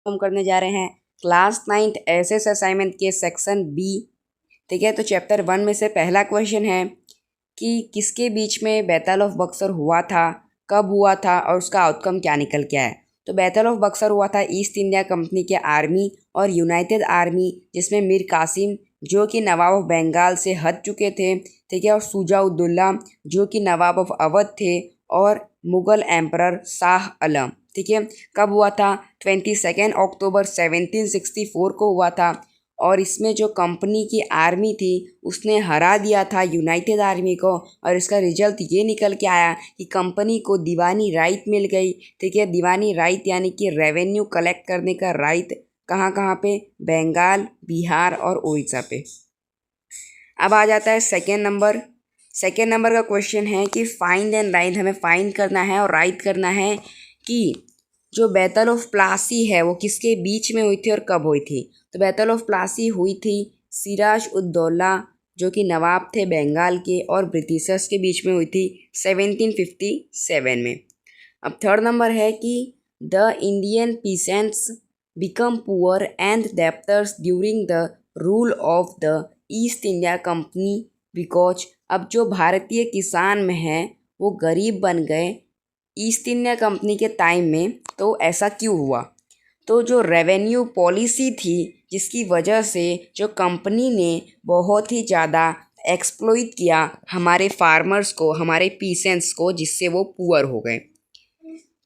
हम करने जा रहे हैं क्लास 9th एसएस असाइनमेंट के सेक्शन बी। ठीक है, तो चैप्टर 1 में से पहला क्वेश्चन है कि किसके बीच में बैटल ऑफ बक्सर हुआ था, कब हुआ था और उसका आउटकम क्या निकल के आया। तो बैटल ऑफ बक्सर हुआ था ईस्ट इंडिया कंपनी के आर्मी और यूनाइटेड आर्मी, जिसमें मीर कासिम जो कि नवाब ऑफ बंगाल से हट चुके थे, ठीक है, और शुजाउद्दौला जो कि नवाब ऑफ अवध थे, और मुग़ल एम्परर शाह आलम। ठीक है, कब हुआ था? 22 अक्टूबर 1764 को हुआ था। और इसमें जो कंपनी की आर्मी थी उसने हरा दिया था यूनाइटेड आर्मी को, और इसका रिजल्ट ये निकल के आया कि कंपनी को दीवानी राइट मिल गई। ठीक है, दीवानी राइट यानी कि रेवेन्यू कलेक्ट करने का राइट कहाँ कहाँ पे? बंगाल, बिहार और उड़ीसा पे। अब आ जाता है सेकेंड नंबर का क्वेश्चन है कि फाइंड एंड राइट। हमें फाइंड करना है और राइट करना है कि जो बैटल ऑफ प्लासी है वो किसके बीच में हुई थी और कब हुई थी। तो बैटल ऑफ प्लासी हुई थी सिराज उद दौला जो कि नवाब थे बंगाल के और ब्रिटिशर्स के बीच में हुई थी 1757 में। अब थर्ड नंबर है कि the Indian peasants become poor and debtors during the rule of the east India company because. अब जो भारतीय किसान में हैं वो गरीब बन गए ईस्ट इंडिया कंपनी के टाइम में। तो ऐसा क्यों हुआ? तो जो रेवेन्यू पॉलिसी थी जिसकी वजह से जो कंपनी ने बहुत ही ज़्यादा एक्सप्लॉइट किया हमारे फार्मर्स को, हमारे पीसेंट्स को, जिससे वो पुअर हो गए।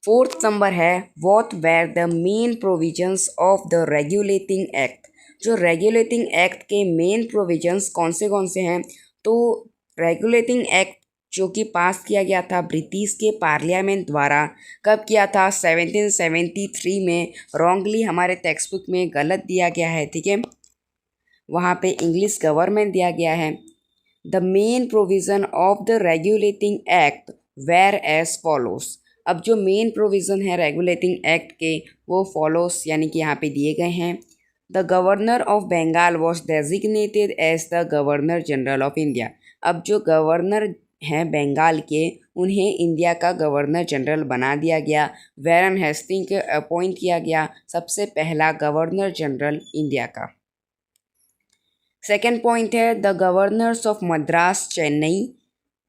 फोर्थ नंबर है what were the main provisions of the regulating act. जो रेगुलेटिंग एक्ट के मेन प्रोविजंस कौन से हैं? तो रेगुलेटिंग एक्ट जो कि पास किया गया था ब्रिटिश के पार्लियामेंट द्वारा, कब किया था? 1773 में। रॉन्गली हमारे टेक्स्ट बुक में गलत दिया गया है, ठीक है, वहाँ पे इंग्लिश गवर्नमेंट दिया गया है। The main provision of the regulating act were as follows. अब जो मेन प्रोविज़न है रेगुलेटिंग एक्ट के वो फॉलोस यानी कि यहाँ पे दिए गए हैं। The governor of Bengal was designated as the governor general of India. अब जो गवर्नर हैं बंगाल के उन्हें इंडिया का गवर्नर जनरल बना दिया गया। वैरन हेस्टिंग को अपॉइंट किया गया सबसे पहला गवर्नर जनरल इंडिया का। सेकेंड पॉइंट है the governors of Madras Chennai.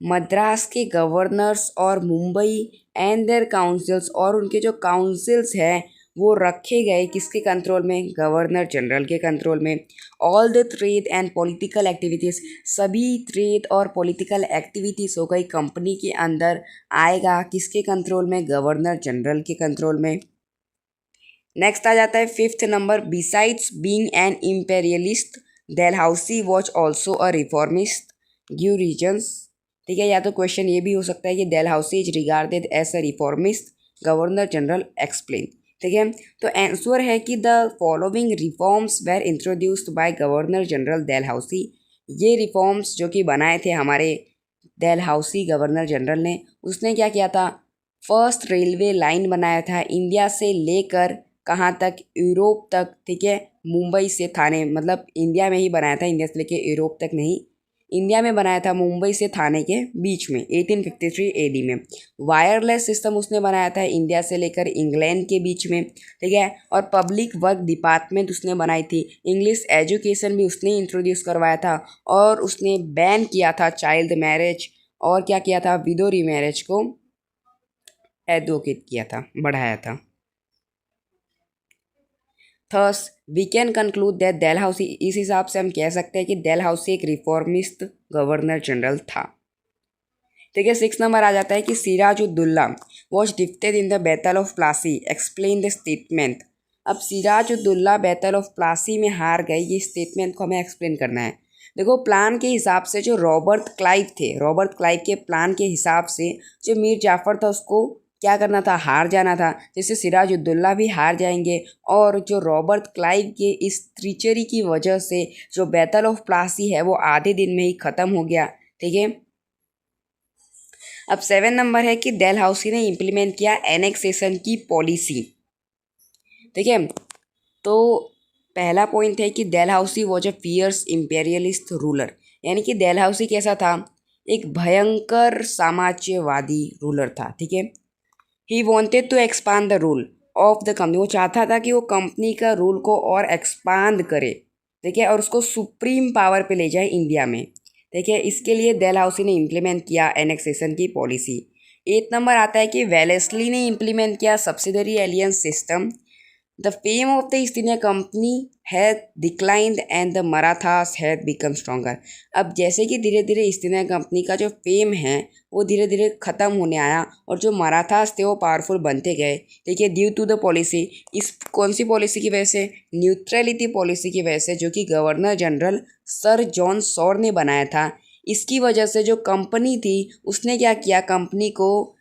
Madras के गवर्नर्स और मुंबई एंड देयर काउंसिल्स और उनके जो काउंसिल्स हैं वो रखे गए किसके कंट्रोल में? गवर्नर जनरल के कंट्रोल में। All the trade and political activities, सभी ट्रेड और पॉलिटिकल एक्टिविटीज़ हो गई कंपनी के अंदर आएगा किसके कंट्रोल में? गवर्नर जनरल के कंट्रोल में। नेक्स्ट आ जाता है fifth number besides being an imperialist Dalhousie was also a reformist, give reasons. ठीक है, या तो क्वेश्चन ये भी हो सकता है कि Dalhousie is regarded as a reformist, governor general explain. ठीक है, तो आंसर है कि the following reforms were introduced by governor general Dalhousie. ये रिफॉर्म्स जो कि बनाए थे हमारे डेलहाउसी गवर्नर जनरल ने, उसने क्या किया था? फर्स्ट रेलवे लाइन बनाया था इंडिया से लेकर कहाँ तक? यूरोप तक। ठीक है, मुंबई से थाने, मतलब इंडिया में ही बनाया था, इंडिया से लेके यूरोप तक नहीं, इंडिया में बनाया था मुंबई से थाने के बीच में 1853 एडी में। वायरलेस सिस्टम उसने बनाया था इंडिया से लेकर इंग्लैंड के बीच में। ठीक है, और पब्लिक वर्क डिपार्टमेंट उसने बनाई थी। इंग्लिश एजुकेशन भी उसने इंट्रोड्यूस करवाया था और उसने बैन किया था चाइल्ड मैरिज और क्या किया था? विडो रीमैरिज को एडवोकेट किया था, बढ़ाया था। Thus we can conclude that Dalhousie, इस हिसाब से हम कह सकते हैं कि डेलहाउसी एक रिफॉर्मिस्ट गवर्नर जनरल था। ठीक है, 6 नंबर आ जाता है कि Sirajuddaulah was defeated in the battle of Plassey, explain the statement. अब सिराजुद्दौला बैटल ऑफ प्लासी में हार गए, ये स्टेटमेंट को हमें एक्सप्लेन करना है। देखो, प्लान के हिसाब से जो रॉबर्ट क्लाइव थे, रॉबर्ट क्लाइव के प्लान के हिसाब से जो मीर जाफ़र था उसको क्या करना था? हार जाना था, जैसे सिराजुद्दौला भी हार जाएंगे। और जो रॉबर्ट क्लाइव के इस ट्रीचरी की वजह से जो बैटल ऑफ प्लासी है वो आधे दिन में ही ख़त्म हो गया। ठीक है, अब 7 नंबर है कि डेलहाउसी ने इम्प्लीमेंट किया एनेक्सेशन की पॉलिसी। ठीक है, तो पहला पॉइंट है कि Dalhousie was a fierce imperialist ruler, यानी कि डेलहाउसी कैसा था? एक भयंकर साम्राज्यवादी रूलर था। ठीक है, he wanted to expand the rule, of the company, वो चाहता था कि वो कंपनी का रूल को और एक्सपांड करे, ठीक है, और उसको सुप्रीम पावर पे ले जाए इंडिया में, ठीक है। इसके लिए डेलहाउसी ने इम्प्लीमेंट किया एनेक्सेशन की पॉलिसी। 8 नंबर आता है कि वेलेस्ली ने इम्प्लीमेंट किया subsidiary aliens system. The fame of the East India Company had declined and the Marathas had become stronger. अब जैसे कि धीरे धीरे ईस्ट इंडिया कंपनी का जो फेम है वो धीरे धीरे ख़त्म होने आया और जो मराठास थे वो पावरफुल बनते गए, ठीक है, ड्यू टू द पॉलिसी। इस कौन सी पॉलिसी की वजह से? न्यूट्रलिटी पॉलिसी की वजह से, जो कि governor general sir John Shore ने बनाया था। इसकी वजह से जो कंपनी थी उसने क्या किया, कंपनी को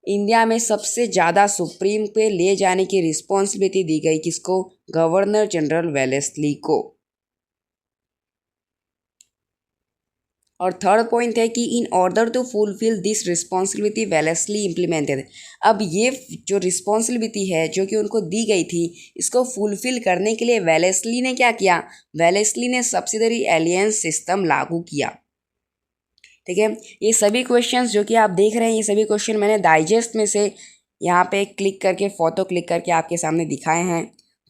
इंडिया में सबसे ज़्यादा सुप्रीम पे ले जाने की रिस्पॉन्सिबिलिटी दी गई, किसको? गवर्नर जनरल वेलेस्ली को। और थर्ड पॉइंट है कि in order to fulfil this responsibility Wellesley implemented. अब ये जो रिस्पॉन्सिबिलिटी है जो कि उनको दी गई थी, इसको फुलफिल करने के लिए वेलेस्ली ने क्या किया? वेलेस्ली ने सब्सिडरी एलियंस सिस्टम लागू किया, ठीक है। ये सभी क्वेश्चंस जो कि आप देख रहे हैं, ये सभी क्वेश्चन मैंने डाइजेस्ट में से यहाँ पे क्लिक करके फ़ोटो क्लिक करके आपके सामने दिखाए हैं।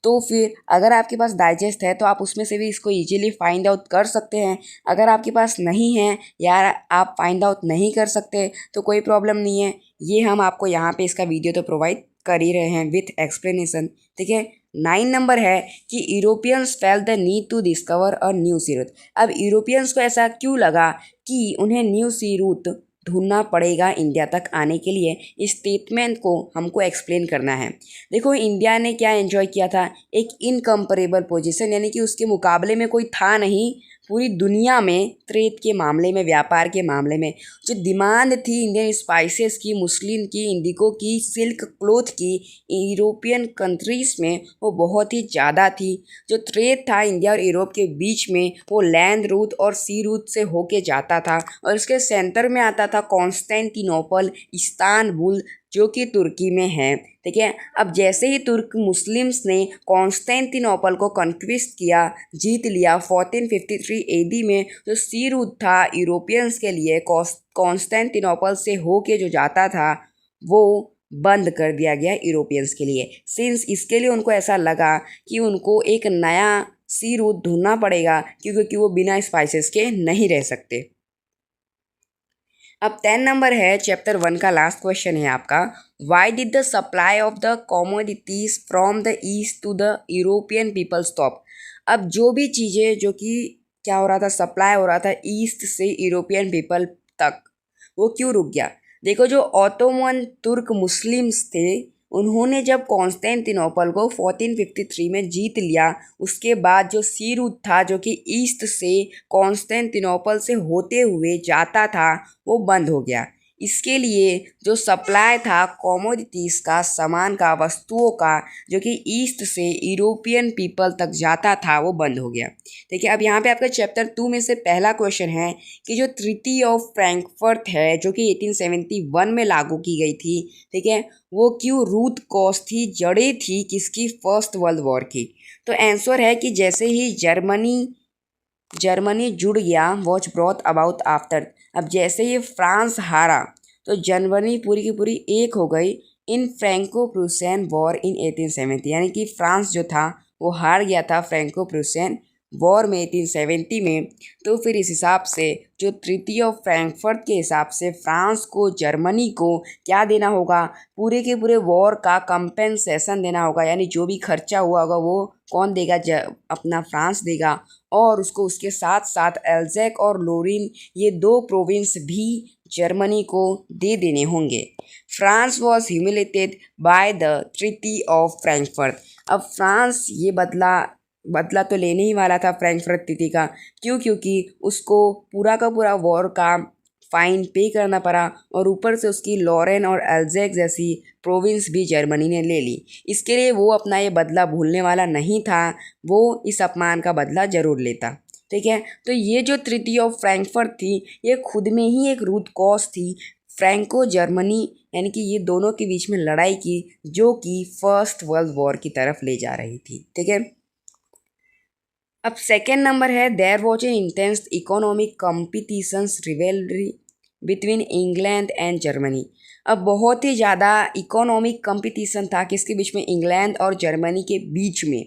तो फिर अगर आपके पास डाइजेस्ट है तो आप उसमें से भी इसको इजीली फाइंड आउट कर सकते हैं। अगर आपके पास नहीं है या आप फाइंड आउट नहीं कर सकते तो कोई प्रॉब्लम नहीं है, ये हम आपको यहाँ पे इसका वीडियो तो प्रोवाइड कर ही रहे हैं विथ एक्सप्लेनेशन, ठीक है। 9 नंबर है कि Europeans felt the need to discover a new sea route. अब यूरोपियंस को ऐसा क्यों लगा कि उन्हें न्यू सी रूट ढूंढना पड़ेगा इंडिया तक आने के लिए? इस स्टेटमेंट को हमको एक्सप्लेन करना है। देखो, इंडिया ने क्या एंजॉय किया था? एक इनकम्परेबल पोजीशन, यानी कि उसके मुकाबले में कोई था नहीं पूरी दुनिया में। ट्रेड के मामले में, व्यापार के मामले में जो डिमांड थी इंडियन स्पाइसेस की, मुस्लिम की, इंडिगो की, सिल्क क्लोथ की, यूरोपियन कंट्रीज़ में वो बहुत ही ज़्यादा थी। जो ट्रेड था इंडिया और यूरोप के बीच में वो लैंड रूट और सी रूट से होके जाता था और इसके सेंटर में आता था कॉन्स्टेंटिनोपल, इस्तांबुल, जो कि तुर्की में है, ठीक है। अब जैसे ही तुर्क मुस्लिम्स ने कॉन्स्टेंटिनोपल को कॉन्क्विस्ट किया, जीत लिया 1453 एडी में, जो सी रूट था यूरोपियंस के लिए कॉन्स्टेंटिनोपल से होके जो जाता था वो बंद कर दिया गया यूरोपियंस के लिए। सिंस इसके लिए उनको ऐसा लगा कि उनको एक नया सी रूट ढूंढना पड़ेगा क्योंकि वो बिना स्पाइसेस के नहीं रह सकते। अब 10 नंबर है, चैप्टर 1 का लास्ट क्वेश्चन है आपका। Why did the supply of the commodities from the east to the European people stop. अब जो भी चीज़ें जो कि क्या हो रहा था, सप्लाई हो रहा था ईस्ट से यूरोपियन पीपल तक, वो क्यों रुक गया? देखो, जो ऑटोमन तुर्क मुस्लिम्स थे उन्होंने जब कॉन्स्टेंटिनोपल को 1453 में जीत लिया, उसके बाद जो सी रूट था जो कि ईस्ट से कॉन्स्टेंटिनोपल से होते हुए जाता था वो बंद हो गया। इसके लिए जो सप्लाई था कॉमोडिटीज़ का, सामान का, वस्तुओं का, जो कि ईस्ट से यूरोपियन पीपल तक जाता था वो बंद हो गया। देखिए, अब यहाँ पे आपका चैप्टर 2 में से पहला क्वेश्चन है कि जो ट्रीटी ऑफ फ्रैंकफर्ट है जो कि 1871 में लागू की गई थी, ठीक है, वो क्यों रूट कॉज थी, जड़ें थी किसकी? फर्स्ट वर्ल्ड वॉर की। तो आंसर है कि जैसे ही जर्मनी जुड़ गया, वॉच ब्रॉट अबाउट आफ्टर। अब जैसे ही फ्रांस हारा तो जर्मनी पूरी की पूरी एक हो गई इन फ्रैंको प्रूसियन वॉर इन 1870, यानी कि फ्रांस जो था वो हार गया था फ्रैंको प्रूसियन वॉर में 1870 में। तो फिर इस हिसाब से जो ट्रीटी ऑफ फ्रैंकफर्ट के हिसाब से फ्रांस को, जर्मनी को क्या देना होगा? पूरे के पूरे वॉर का कंपेंसेशन देना होगा, यानी जो भी खर्चा हुआ होगा वो कौन देगा? अपना फ्रांस देगा। और उसको उसके साथ साथ एल्जैक और लोरिन, ये 2 प्रोविंस भी जर्मनी को दे देने होंगे। France was humiliated by the treaty of Frankfurt. अब फ्रांस ये बदला तो लेने ही वाला था फ्रैंकफर्ट ट्रीटी का। क्यों? क्योंकि उसको पूरा का पूरा वॉर का फाइन पे करना पड़ा और ऊपर से उसकी लॉरेन और एल्जैक जैसी प्रोविंस भी जर्मनी ने ले ली। इसके लिए वो अपना ये बदला भूलने वाला नहीं था, वो इस अपमान का बदला जरूर लेता, ठीक है। तो ये जो ट्रीटी ऑफ फ्रैंकफर्ट थी ये खुद में ही एक रूट कॉज थी फ्रैंको जर्मनी, यानी कि ये दोनों के बीच में लड़ाई की, जो कि फर्स्ट वर्ल्ड वॉर की तरफ ले जा रही थी, ठीक है। अब सेकेंड नंबर है, there was a intense economic competitions rivalry between England and Germany. अब बहुत ही ज़्यादा इकोनॉमिक कंपटीशन था किसके बीच में, इंग्लैंड और जर्मनी के बीच में।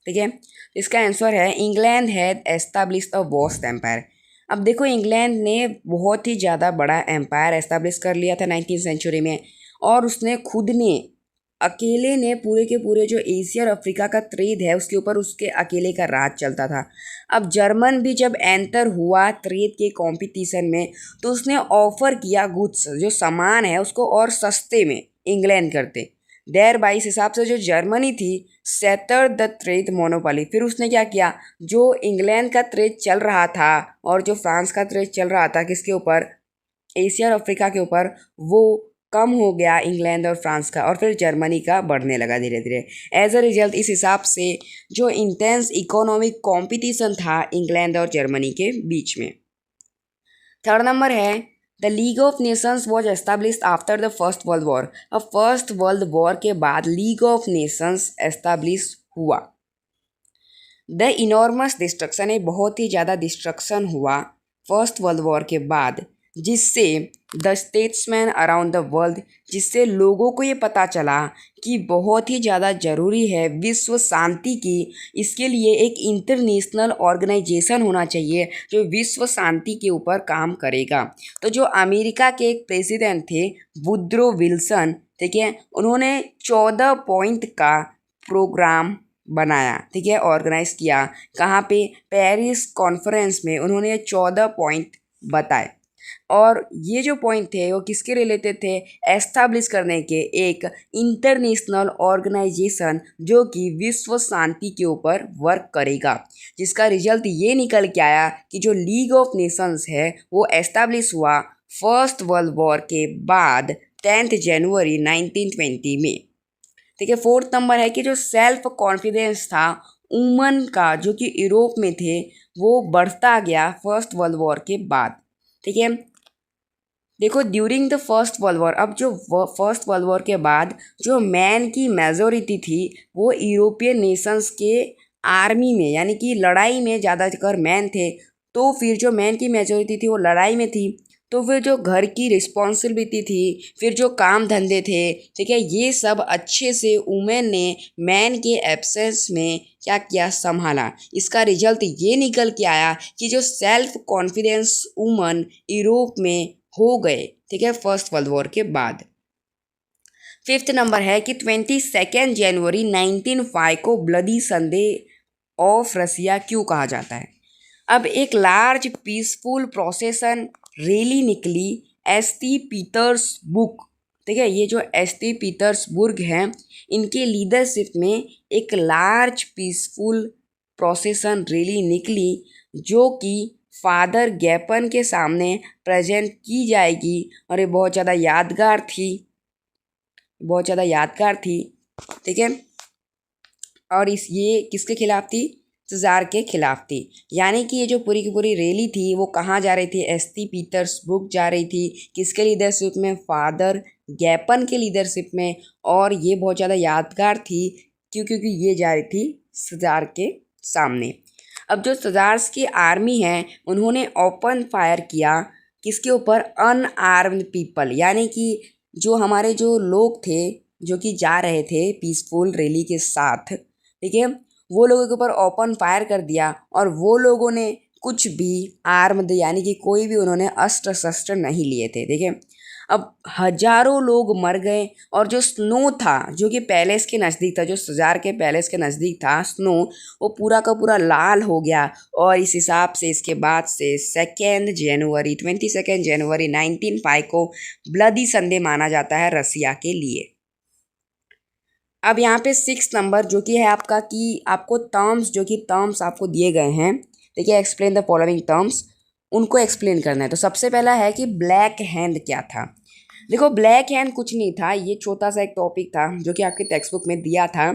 ठीक है, इसका आंसर है England had established a vast empire. अब देखो इंग्लैंड ने बहुत ही ज़्यादा बड़ा एम्पायर एस्टैब्लिश कर लिया था 19th सेंचुरी में, और उसने खुद ने अकेले ने पूरे के पूरे जो एशिया और अफ्रीका का ट्रेड है उसके ऊपर उसके अकेले का राज चलता था। अब जर्मन भी जब एंटर हुआ ट्रेड के कंपटीशन में तो उसने ऑफर किया गुड्स, जो सामान है उसको और सस्ते में इंग्लैंड करते। देर बाई इस हिसाब से जो जर्मनी थी सेटर द ट्रेड मोनोपोली। फिर उसने क्या किया, जो इंग्लैंड का ट्रेड चल रहा था और जो फ्रांस का ट्रेड चल रहा था किसके ऊपर, एशिया और अफ्रीका के ऊपर, वो कम हो गया इंग्लैंड और फ्रांस का, और फिर जर्मनी का बढ़ने लगा धीरे धीरे। एज अ रिजल्ट इस हिसाब से जो इंटेंस इकोनॉमिक कंपटीशन था इंग्लैंड और जर्मनी के बीच में। थर्ड नंबर है the League of Nations was established after the first world war. अब फर्स्ट वर्ल्ड वॉर के बाद लीग ऑफ नेशंस एस्टैब्लिश हुआ। द इनॉर्मस डिस्ट्रक्शन, एक बहुत ही ज़्यादा डिस्ट्रक्शन हुआ फर्स्ट वर्ल्ड वॉर के बाद, जिससे the statesman around the world, जिससे लोगों को ये पता चला कि बहुत ही ज़्यादा ज़रूरी है विश्व शांति की, इसके लिए एक इंटरनेशनल ऑर्गेनाइजेशन होना चाहिए जो विश्व शांति के ऊपर काम करेगा। तो जो अमेरिका के एक प्रेसिडेंट थे वुड्रो विल्सन, ठीक है, उन्होंने 14 पॉइंट का प्रोग्राम बनाया, ठीक है, ऑर्गेनाइज किया। कहाँ पे, पेरिस कॉन्फ्रेंस में उन्होंने 14 पॉइंट बताए, और ये जो पॉइंट थे वो किसके रिलेटेड थे, एस्टैब्लिश करने के एक इंटरनेशनल ऑर्गेनाइजेशन जो कि विश्व शांति के ऊपर वर्क करेगा, जिसका रिजल्ट ये निकल के आया कि जो लीग ऑफ नेशंस है वो एस्टैब्लिश हुआ फर्स्ट वर्ल्ड वॉर के बाद 10 जनवरी 1920 में। ठीक है, फोर्थ नंबर है कि जो सेल्फ कॉन्फिडेंस था वुमन का जो कि यूरोप में थे वो बढ़ता गया फर्स्ट वर्ल्ड वॉर के बाद। ठीक है, देखो during the first world war, अब जो फर्स्ट वर्ल्ड वॉर के बाद जो मैन की मेजोरिटी थी वो यूरोपियन नेशंस के आर्मी में, यानी कि लड़ाई में ज़्यादातर मैन थे। तो फिर जो मैन की मेजोरिटी थी वो लड़ाई में थी, तो फिर जो घर की रिस्पॉन्सिबिलिटी थी, फिर जो काम धंधे थे, ठीक है, ये सब अच्छे से वुमेन ने मैन के एब्सेंस में क्या किया, संभाला। इसका रिजल्ट ये निकल के आया कि जो सेल्फ कॉन्फिडेंस वुमन यूरोप में हो गए, ठीक है, फर्स्ट वर्ल्ड वॉर के बाद। फिफ्थ नंबर है कि 22 जनवरी 1905 को ब्लडी संडे ऑफ रसिया क्यों कहा जाता है। अब एक लार्ज पीसफुल प्रोसेसन रैली निकली एसटी पीटर्सबुर्ग, ठीक है, ये जो एसटी पीटर्सबुर्ग हैं इनके लीडरशिप में एक लार्ज पीसफुल प्रोसेसन रैली निकली जो कि फादर गैपन के सामने प्रेजेंट की जाएगी, और ये बहुत ज़्यादा यादगार थी, बहुत ज़्यादा यादगार थी। ठीक है, और ये किसके खिलाफ थी, सज़ार के खिलाफ थी। यानी कि ये जो पूरी की पूरी रैली थी वो कहाँ जा रही थी, एसटी पीटर्सबुर्ग जा रही थी। किसके लीडरशिप में, फादर गैपन के लीडरशिप में, और ये बहुत ज़्यादा यादगार थी क्योंकि ये जा रही थी सज़ार के सामने। अब जो सज़ार्स की आर्मी है उन्होंने ओपन फायर किया किसके ऊपर, अनआर्म्ड पीपल, यानी कि जो हमारे जो लोग थे जो कि जा रहे थे पीसफुल रैली के साथ, ठीक है, वो लोगों के ऊपर ओपन फायर कर दिया, और वो लोगों ने कुछ भी आर्म्ड यानी कि कोई भी उन्होंने अस्त्र शस्त्र नहीं लिए थे। देखिए, अब हजारों लोग मर गए, और जो स्नो था जो कि पैलेस के नज़दीक था, जो सज़ार के पैलेस के नज़दीक था, स्नो वो पूरा का पूरा लाल हो गया। और इस हिसाब से इसके बाद से 22 जनवरी 1905 को ब्लडी संडे माना जाता है रसिया के लिए। अब यहाँ पे 6 नंबर जो कि है आपका कि आपको टर्म्स, जो कि टर्म्स आपको दिए गए हैं, देखिए, एक्सप्लेन द फॉलोइंग टर्म्स, उनको एक्सप्लेन करना है। तो सबसे पहला है कि ब्लैक हैंड क्या था। देखो ब्लैक हैंड कुछ नहीं था, ये छोटा सा एक टॉपिक था जो कि आपके टेक्स्ट बुक में दिया था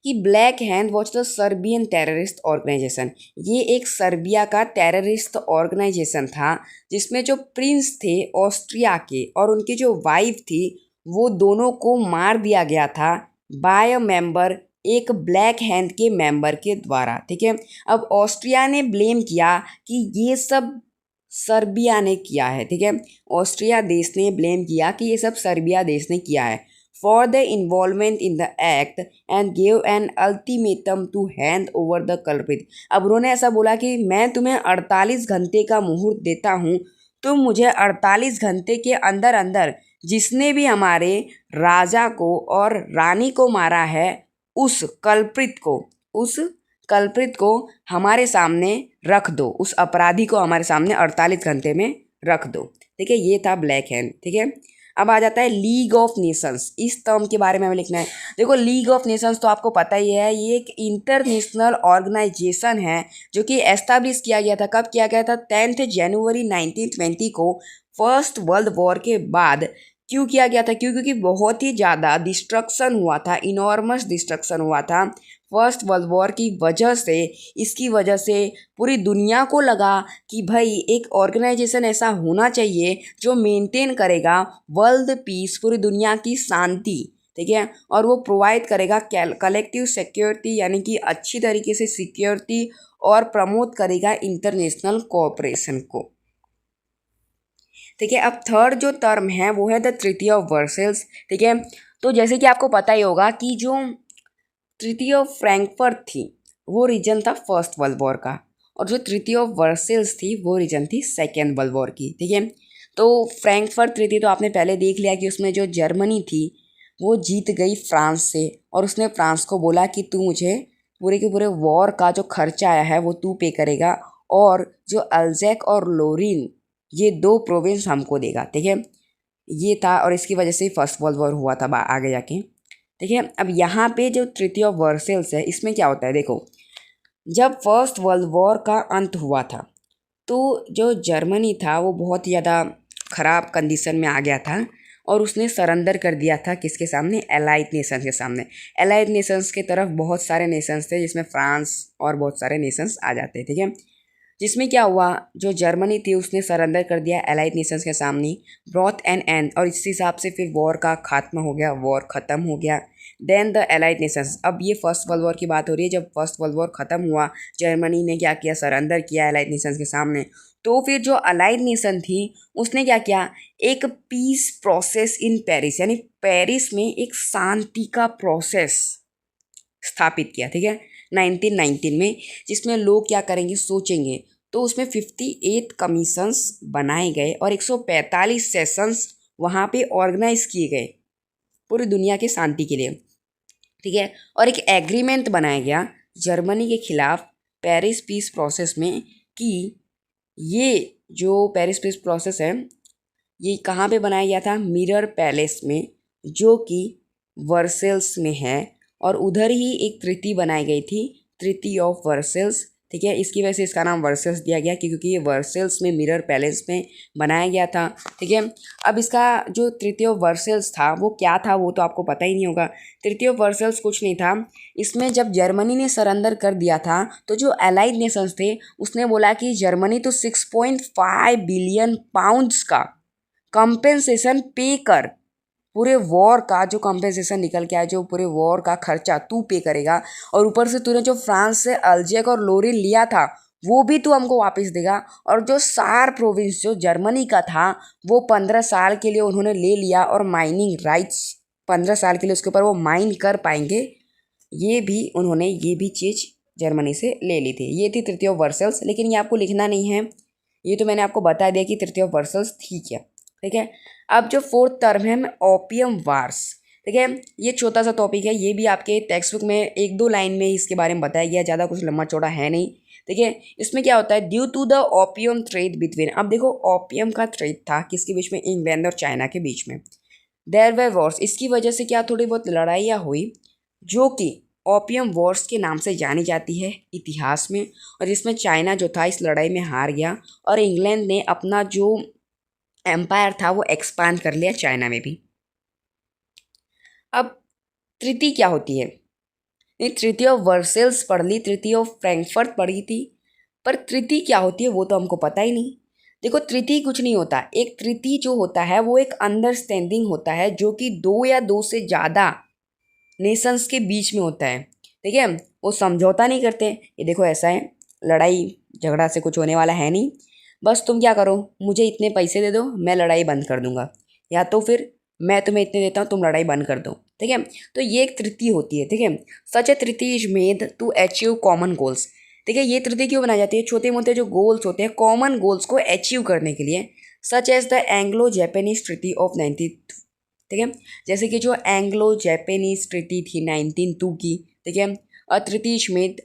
कि Black Hand was the Serbian terrorist organisation. ये एक सर्बिया का टेररिस्ट ऑर्गेनाइजेशन था जिसमें जो प्रिंस थे ऑस्ट्रिया के और उनकी जो वाइफ थी वो दोनों को मार दिया गया था बाय अ मेंबर, एक ब्लैक हैंड के मेंबर के द्वारा। ठीक है, अब ऑस्ट्रिया ने ब्लेम किया कि ये सब सर्बिया ने किया है, ठीक है। ऑस्ट्रिया देश ने ब्लेम किया कि ये सब सर्बिया देश ने किया है for the involvement in the act and gave an ultimatum to hand over the culprit. अब उन्होंने ऐसा बोला कि मैं तुम्हें 48 घंटे का मुहूर्त देता हूँ, तुम मुझे 48 घंटे के अंदर अंदर जिसने भी हमारे राजा को और रानी को मारा है उस कल्प्रिट को हमारे सामने रख दो, उस अपराधी को हमारे सामने 48 घंटे में रख दो, ठीक है। ये था ब्लैक हैंड, ठीक है। अब आ जाता है लीग ऑफ नेशंस। इस टर्म के बारे में हमें लिखना है। देखो लीग ऑफ नेशंस तो आपको पता ही है, ये एक इंटरनेशनल ऑर्गेनाइजेशन है जो कि एस्टैब्लिश किया गया था। कब किया गया था? 10 जनवरी 1920 को, फर्स्ट वर्ल्ड वॉर के बाद। क्यों किया गया था? क्योंकि बहुत ही ज़्यादा डिस्ट्रक्शन हुआ था, इनॉर्मस डिस्ट्रक्शन हुआ था फर्स्ट वर्ल्ड वॉर की वजह से। इसकी वजह से पूरी दुनिया को लगा कि भाई एक ऑर्गेनाइजेशन ऐसा होना चाहिए जो मेंटेन करेगा वर्ल्ड पीस, पूरी दुनिया की शांति, ठीक है, और वो प्रोवाइड करेगा कलेक्टिव सिक्योरिटी, यानी कि अच्छी तरीके से सिक्योरिटी, और प्रमोट करेगा इंटरनेशनल कोऑपरेशन को, ठीक है। अब थर्ड जो टर्म है वो है द ट्रीटी ऑफ वर्सेल्स, ठीक है। तो जैसे कि आपको पता ही होगा कि जो ट्रीटी ऑफ फ्रैंकफर्ट थी वो रीजन था फर्स्ट वर्ल्ड वॉर का, और जो ट्रीटी ऑफ वर्सेल्स थी वो रीजन थी सेकेंड वर्ल्ड वॉर की, ठीक है। तो फ्रैंकफर्ट ट्रीटी तो आपने पहले देख लिया कि उसमें जो जर्मनी थी वो जीत गई फ्रांस से, और उसने फ्रांस को बोला कि तू मुझे पूरे के पूरे वॉर का जो खर्चा आया है वो तू पे करेगा, और जो अल्जैक और लोरिन ये 2 प्रोविंस हमको देगा, ठीक है। ये था, और इसकी वजह से फर्स्ट वर्ल्ड वॉर हुआ था आगे जाके, ठीक है। अब यहाँ पे जो ट्रीटी ऑफ वर्सेल्स है इसमें क्या होता है, देखो जब फर्स्ट वर्ल्ड वॉर का अंत हुआ था तो जो जर्मनी था वो बहुत ज़्यादा ख़राब कंडीशन में आ गया था, और उसने सरेंडर कर दिया था किसके सामने? एलाइड नेशंस के सामने। एलाइड नेशंस के तरफ बहुत सारे नेशंस थे जिसमें फ्रांस और बहुत सारे नेशंस आ जाते हैं, ठीक है। जिसमें क्या हुआ, जो जर्मनी थी उसने सरेंडर कर दिया एलाइड नेशंस के सामने, ब्रॉट एन एंड, और इस हिसाब से फिर वॉर का खात्मा हो गया, वॉर ख़त्म हो गया। देन द एलाइड नेशंस, अब ये फर्स्ट वर्ल्ड वॉर की बात हो रही है। जब फर्स्ट वर्ल्ड वॉर ख़त्म हुआ, जर्मनी ने क्या किया? सरेंडर किया एलाइड नेशंस के सामने। तो फिर जो अलाइड नेशन थी उसने क्या किया? एक पीस प्रोसेस इन पेरिस, यानी पेरिस में एक शांति का प्रोसेस स्थापित किया, ठीक है, 1919 में, जिसमें लोग क्या करेंगे सोचेंगे। तो उसमें 58 कमीशंस बनाए गए और 145 सेशंस वहाँ पे ऑर्गेनाइज किए गए पूरी दुनिया के शांति के लिए, ठीक है। और एक एग्रीमेंट बनाया गया जर्मनी के खिलाफ पेरिस पीस प्रोसेस में कि ये जो पेरिस पीस प्रोसेस है ये कहाँ पे बनाया गया था? मिरर पैलेस में, जो कि वर्सेल्स में है, और उधर ही एक ट्रीटी बनाई गई थी, ट्रीटी ऑफ वर्सेल्स, ठीक है। इसकी वजह से इसका नाम वर्सेल्स दिया गया क्योंकि ये वर्सेल्स में मिरर पैलेस में बनाया गया था, ठीक है। अब इसका जो ट्रीटी ऑफ वर्सेल्स था वो क्या था वो तो आपको पता ही नहीं होगा। ट्रीटी ऑफ वर्सेल्स कुछ नहीं था। इसमें जब जर्मनी ने सरेंडर कर दिया था तो जो एलाइड नेशंस थे उसने बोला कि जर्मनी तो 6.5 बिलियन पाउंड्स का कंपेंसेशन पे कर, पूरे वॉर का जो कंपेंसेशन निकल के आया, जो पूरे वॉर का खर्चा तू पे करेगा, और ऊपर से तूने जो फ्रांस से अल्जेक और लोरिन लिया था वो भी तू हमको वापस देगा, और जो सार प्रोविंस जो जर्मनी का था वो 15 साल के लिए उन्होंने ले लिया, और माइनिंग राइट्स 15 साल के लिए उसके ऊपर वो माइन कर पाएंगे, ये भी चीज़ जर्मनी से ले ली थी। ये थी ट्रीटी ऑफ वर्सेल्स, लेकिन ये आपको लिखना नहीं है, ये तो मैंने आपको बता दिया कि ट्रीटी ऑफ वर्सेल्स थी क्या, ठीक है। अब जो फोर्थ टर्म है ओपियम वार्स, ठीक है, ये छोटा सा टॉपिक है, ये भी आपके टेक्स्ट बुक में 1-2 लाइन में इसके बारे में बताया गया, ज़्यादा कुछ लंबा चौड़ा है नहीं, ठीक है। इसमें क्या होता है? Due to the opium trade between, अब देखो ओपियम का ट्रेड था किसके बीच में? इंग्लैंड और चाइना के बीच में। देयर वर वॉर्स, इसकी वजह से क्या थोड़ी बहुत लड़ाइयाँ हुई जो कि ओपियम वॉर्स के नाम से जानी जाती है इतिहास में, और जिसमें चाइना जो था इस लड़ाई में हार गया, और इंग्लैंड ने अपना जो एम्पायर था वो एक्सपांड कर लिया चाइना में भी। अब ट्रीटी क्या होती है? ये ट्रीटी ऑफ वर्सेल्स पढ़ ली, ट्रीटी ऑफ फ्रैंकफर्ट पढ़ी थी, पर ट्रीटी क्या होती है वो तो हमको पता ही नहीं। देखो ट्रीटी कुछ नहीं होता, एक ट्रीटी जो होता है वो एक अंडरस्टैंडिंग होता है जो कि 2 या 2 से ज़्यादा नेशंस के बीच में होता है, ठीक है। वो समझौता नहीं करते, ये देखो ऐसा है, लड़ाई झगड़ा से कुछ होने वाला है नहीं, बस तुम क्या करो, मुझे इतने पैसे दे दो, मैं लड़ाई बंद कर दूंगा, या तो फिर मैं तुम्हें इतने देता हूँ, तुम लड़ाई बंद कर दो। ठीक है, तो ये एक ट्रीटी होती है। ठीक है, such a treaty is made to achieve common goals. ठीक है, ये ट्रीटी क्यों बनाई जाती है? छोटे मोटे जो गोल्स होते हैं, कॉमन गोल्स को अचीव करने के लिए। Such as the Anglo Japanese treaty of 19। ठीक है, जैसे कि जो एंग्लो जापानीज ट्रीटी थी 1902 की। ठीक है, a treaty is made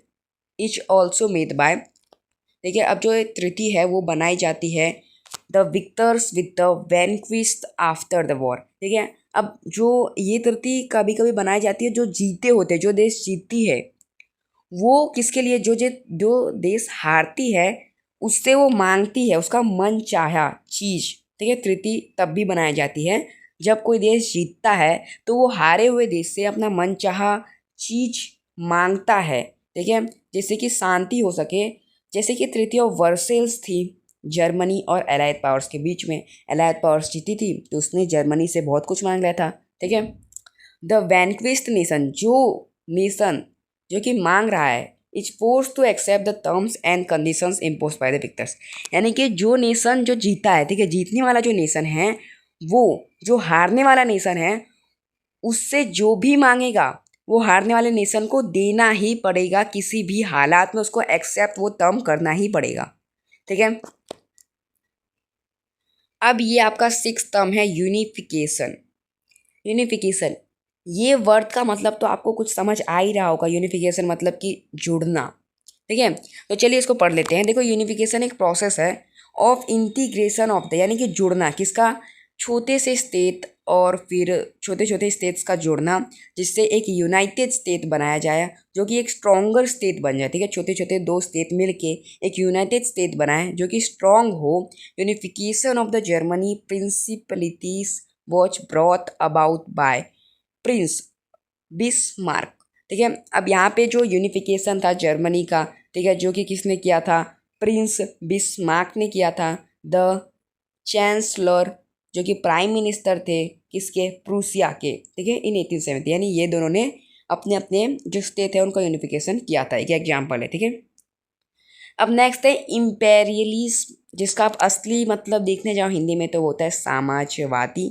is also made by. ठीक है, अब जो ट्रीटी है वो बनाई जाती है the victors with the vanquished after the war. ठीक है, अब जो ये ट्रीटी कभी कभी बनाई जाती है, जो जीते होते हैं, जो देश जीतती है, वो किसके लिए? जो देश हारती है उससे वो मांगती है उसका मन चाहा चीज। ठीक है, ट्रीटी तब भी बनाई जाती है जब कोई देश जीतता है तो वो हारे हुए देश से अपना मन चाहा चीज मांगता है। ठीक है, जैसे कि शांति हो सके। जैसे कि ट्रीटी ऑफ वर्सेल्स थी जर्मनी और एलाइड पावर्स के बीच में। एलाइड पावर्स जीती थी तो उसने जर्मनी से बहुत कुछ मांग लिया था। ठीक है, द वैनक्विस्ट नेशन, जो नेशन जो कि मांग रहा है, is force to accept the terms and conditions impose by the victors. यानी कि जो नेशन जो जीता है, ठीक है, जीतने वाला जो नेशन है, वो जो हारने वाला नेशन है उससे जो भी मांगेगा वो हारने वाले नेशन को देना ही पड़ेगा। किसी भी हालात में उसको एक्सेप्ट वो टर्म करना ही पड़ेगा। ठीक है, अब ये आपका सिक्स टर्म है यूनिफिकेशन। यूनिफिकेशन, ये वर्ड का मतलब तो आपको कुछ समझ आ ही रहा होगा। यूनिफिकेशन मतलब कि जुड़ना। ठीक है, तो चलिए इसको पढ़ लेते हैं। देखो, यूनिफिकेशन एक प्रोसेस है ऑफ इंटीग्रेशन ऑफ द, यानी कि जुड़ना किसका? छोटे से स्टेट और फिर छोटे छोटे स्टेट्स का जुड़ना, जिससे एक यूनाइटेड स्टेट बनाया जाए जो कि एक स्ट्रॉन्गर स्टेट बन जाए। ठीक है, छोटे छोटे दो स्टेट मिलके एक यूनाइटेड स्टेट बनाए जो कि स्ट्रॉन्ग हो। Unification of the Germany principalities which brought about by prince Bismarck. ठीक है, अब यहाँ पे जो यूनिफिकेशन था जर्मनी का, ठीक है, जो कि किसने किया था? प्रिंस बिस्मार्क ने किया था। द चांसलर, जो कि प्राइम मिनिस्टर थे किसके? प्रूसिया के। ठीक है, इन 1870, यानी ये दोनों ने अपने अपने जो स्टेट है उनका यूनिफिकेशन किया था। एक एग्जाम्पल है। ठीक है, अब नेक्स्ट है इम्पेरियलिज्म, जिसका आप असली मतलब देखने जाओ हिंदी में तो वो होता है साम्राज्यवादी।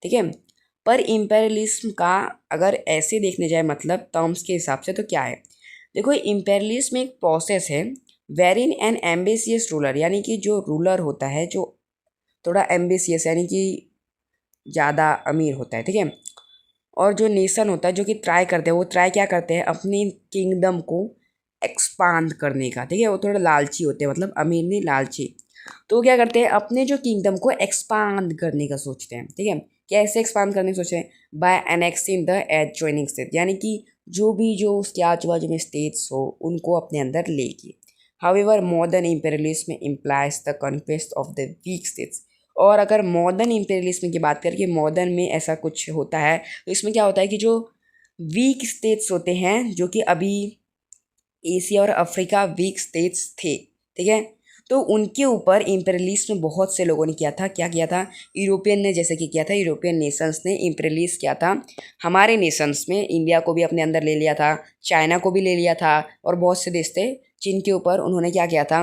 ठीक है, पर इम्पेरियलिज्म का अगर ऐसे देखने जाए मतलब टर्म्स के हिसाब से तो क्या है? देखो, इम्पेरियलिज्म एक प्रोसेस है wherein an ambitious ruler, यानी कि जो रूलर होता है जो थोड़ा एम्बिशियस यानी कि ज़्यादा अमीर होता है। ठीक है, और जो नेशन होता है जो कि ट्राई करते हैं, वो ट्राई क्या करते हैं? अपनी किंगडम को एक्सपांड करने का। ठीक है, वो थोड़ा लालची होते हैं, मतलब अमीर नहीं, लालची। तो वो क्या करते हैं? अपने जो किंगडम को एक्सपांड करने का सोचते हैं। ठीक है, कैसे एक्सपांड करने का सोचते हैं? By annexing the adjoining state, यानी कि जो भी जो उसके आजू बाजू में स्टेट्स हो उनको अपने अंदर लेके। However modern imperialism implies the conquest of the weak states. और अगर मॉडर्न इंपेरियलिज्म की बात करके, मॉडर्न में ऐसा कुछ होता है तो इसमें क्या होता है कि जो वीक स्टेट्स होते हैं, जो कि अभी एशिया और अफ्रीका वीक स्टेट्स थे, ठीक है, तो उनके ऊपर इम्पेरियलिस्ट बहुत से लोगों ने किया था। क्या किया था? यूरोपियन ने जैसे कि किया था, यूरोपियन नेशंस ने इम्पेरियलिस्ट किया था हमारे नेशंस में। इंडिया को भी अपने अंदर ले लिया था, चाइना को भी ले लिया था, और बहुत से देश थे जिनके ऊपर उन्होंने क्या किया था?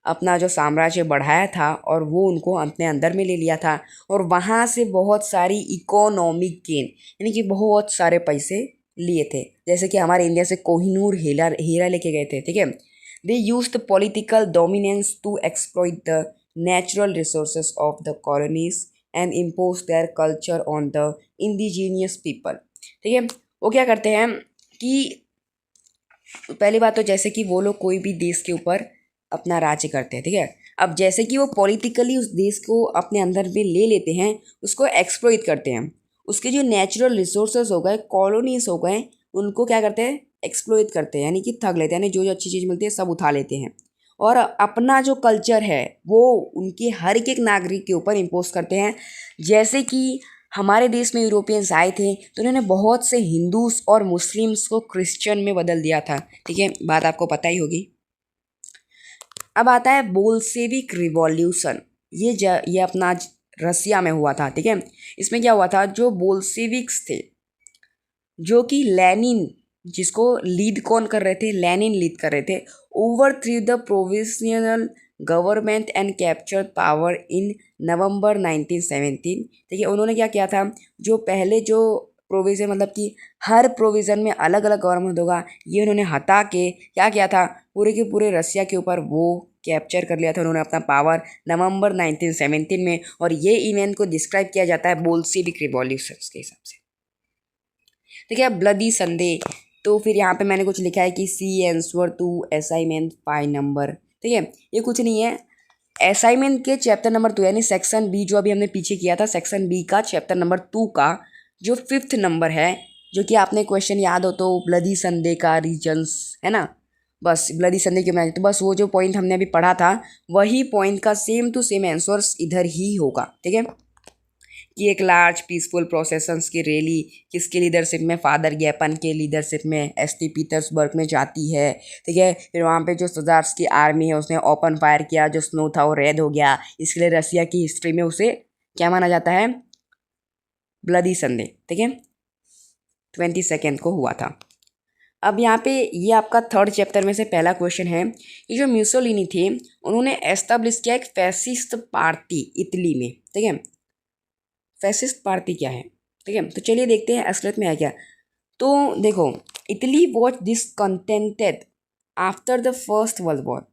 अपना जो साम्राज्य बढ़ाया था और वो उनको अपने अंदर में ले लिया था, और वहाँ से बहुत सारी इकोनॉमिक गेन, यानी कि बहुत सारे पैसे लिए थे। जैसे कि हमारे इंडिया से कोहिनूर हीरा हीरा लेके गए थे। ठीक है, they used political dominance to exploit the natural resources of the colonies and impose their culture on the indigenous people. ठीक है, वो क्या करते हैं कि पहली बात तो जैसे कि वो लोग कोई भी देश के ऊपर अपना राज्य करते हैं। ठीक है, अब जैसे कि वो पॉलिटिकली उस देश को अपने अंदर में ले लेते हैं, उसको एक्सप्लॉइट करते हैं। उसके जो नेचुरल रिसोर्सेज हो गए, कॉलोनीज हो गए, उनको क्या करते हैं? एक्सप्लॉइट करते हैं, यानी कि ठग लेते हैं, यानी जो जो अच्छी चीज़ मिलती है सब उठा लेते हैं। और अपना जो कल्चर है वो उनके हर एक नागरिक के ऊपर इम्पोज करते हैं। जैसे कि हमारे देश में यूरोपियंस आए थे तो उन्होंने बहुत से हिंदूस और मुस्लिम्स को क्रिश्चियन में बदल दिया था। ठीक है, बात आपको पता ही होगी। अब आता है बोल्शेविक रिवॉल्यूशन। ये अपना रसिया में हुआ था। ठीक है, इसमें क्या हुआ था? जो बोल्शेविक्स थे, जो कि लेनिन, जिसको लीड कौन कर रहे थे? लेनिन लीड कर रहे थे। Overthrew the provincial government and capture power in November 1917। ठीक है, उन्होंने क्या किया था, जो पहले जो प्रोविज़न मतलब कि हर प्रोविज़न में अलग अलग गवर्नमेंट होगा, ये उन्होंने हटा के क्या किया था, पूरे के पूरे रसिया के ऊपर वो कैप्चर कर लिया था उन्होंने अपना पावर नवंबर 1917 में। और ये इवेंट को डिस्क्राइब किया जाता है बोल्शेविक रिवॉल्यूशन के हिसाब से। ठीक है, ब्लडी संडे, तो फिर यहाँ पे मैंने कुछ लिखा है कि see answer to assignment 5 number. ठीक है, ये कुछ नहीं है, असाइनमेंट के चैप्टर नंबर 2 यानी सेक्शन बी जो अभी हमने पीछे किया था, सेक्शन बी का चैप्टर नंबर 2 का जो 5th नंबर है, जो कि आपने क्वेश्चन याद हो तो ब्लडी संडे का रीजन्स है ना, बस ब्लडी संडे क्यों बनाया, तो बस वो जो पॉइंट हमने अभी पढ़ा था वही पॉइंट का सेम टू सेम आंसर्स इधर ही होगा। ठीक है, कि एक लार्ज पीसफुल प्रोसेसन्स की रैली किसके लीडरशिप में, फादर गैपन के लीडरशिप में एस.टी. पीटर्सबर्ग में जाती है। ठीक है, फिर वहाँ पे जो सजार्स की आर्मी है उसने ओपन फायर किया, जो स्नो था वो रेड हो गया, इसलिए रसिया की हिस्ट्री में उसे क्या माना जाता है, ब्लडी संडे। ठीक है, 22 को हुआ था। अब यहाँ पे ये आपका 3rd चैप्टर में से पहला क्वेश्चन है, ये जो म्यूसोलिनी थे उन्होंने एस्टेब्लिश किया एक फैसिस्ट पार्टी इटली में। ठीक है, फैसिस्ट पार्टी क्या है, ठीक है, तो चलिए देखते हैं असलियत में है क्या। तो देखो, Italy was discontented after the first world war.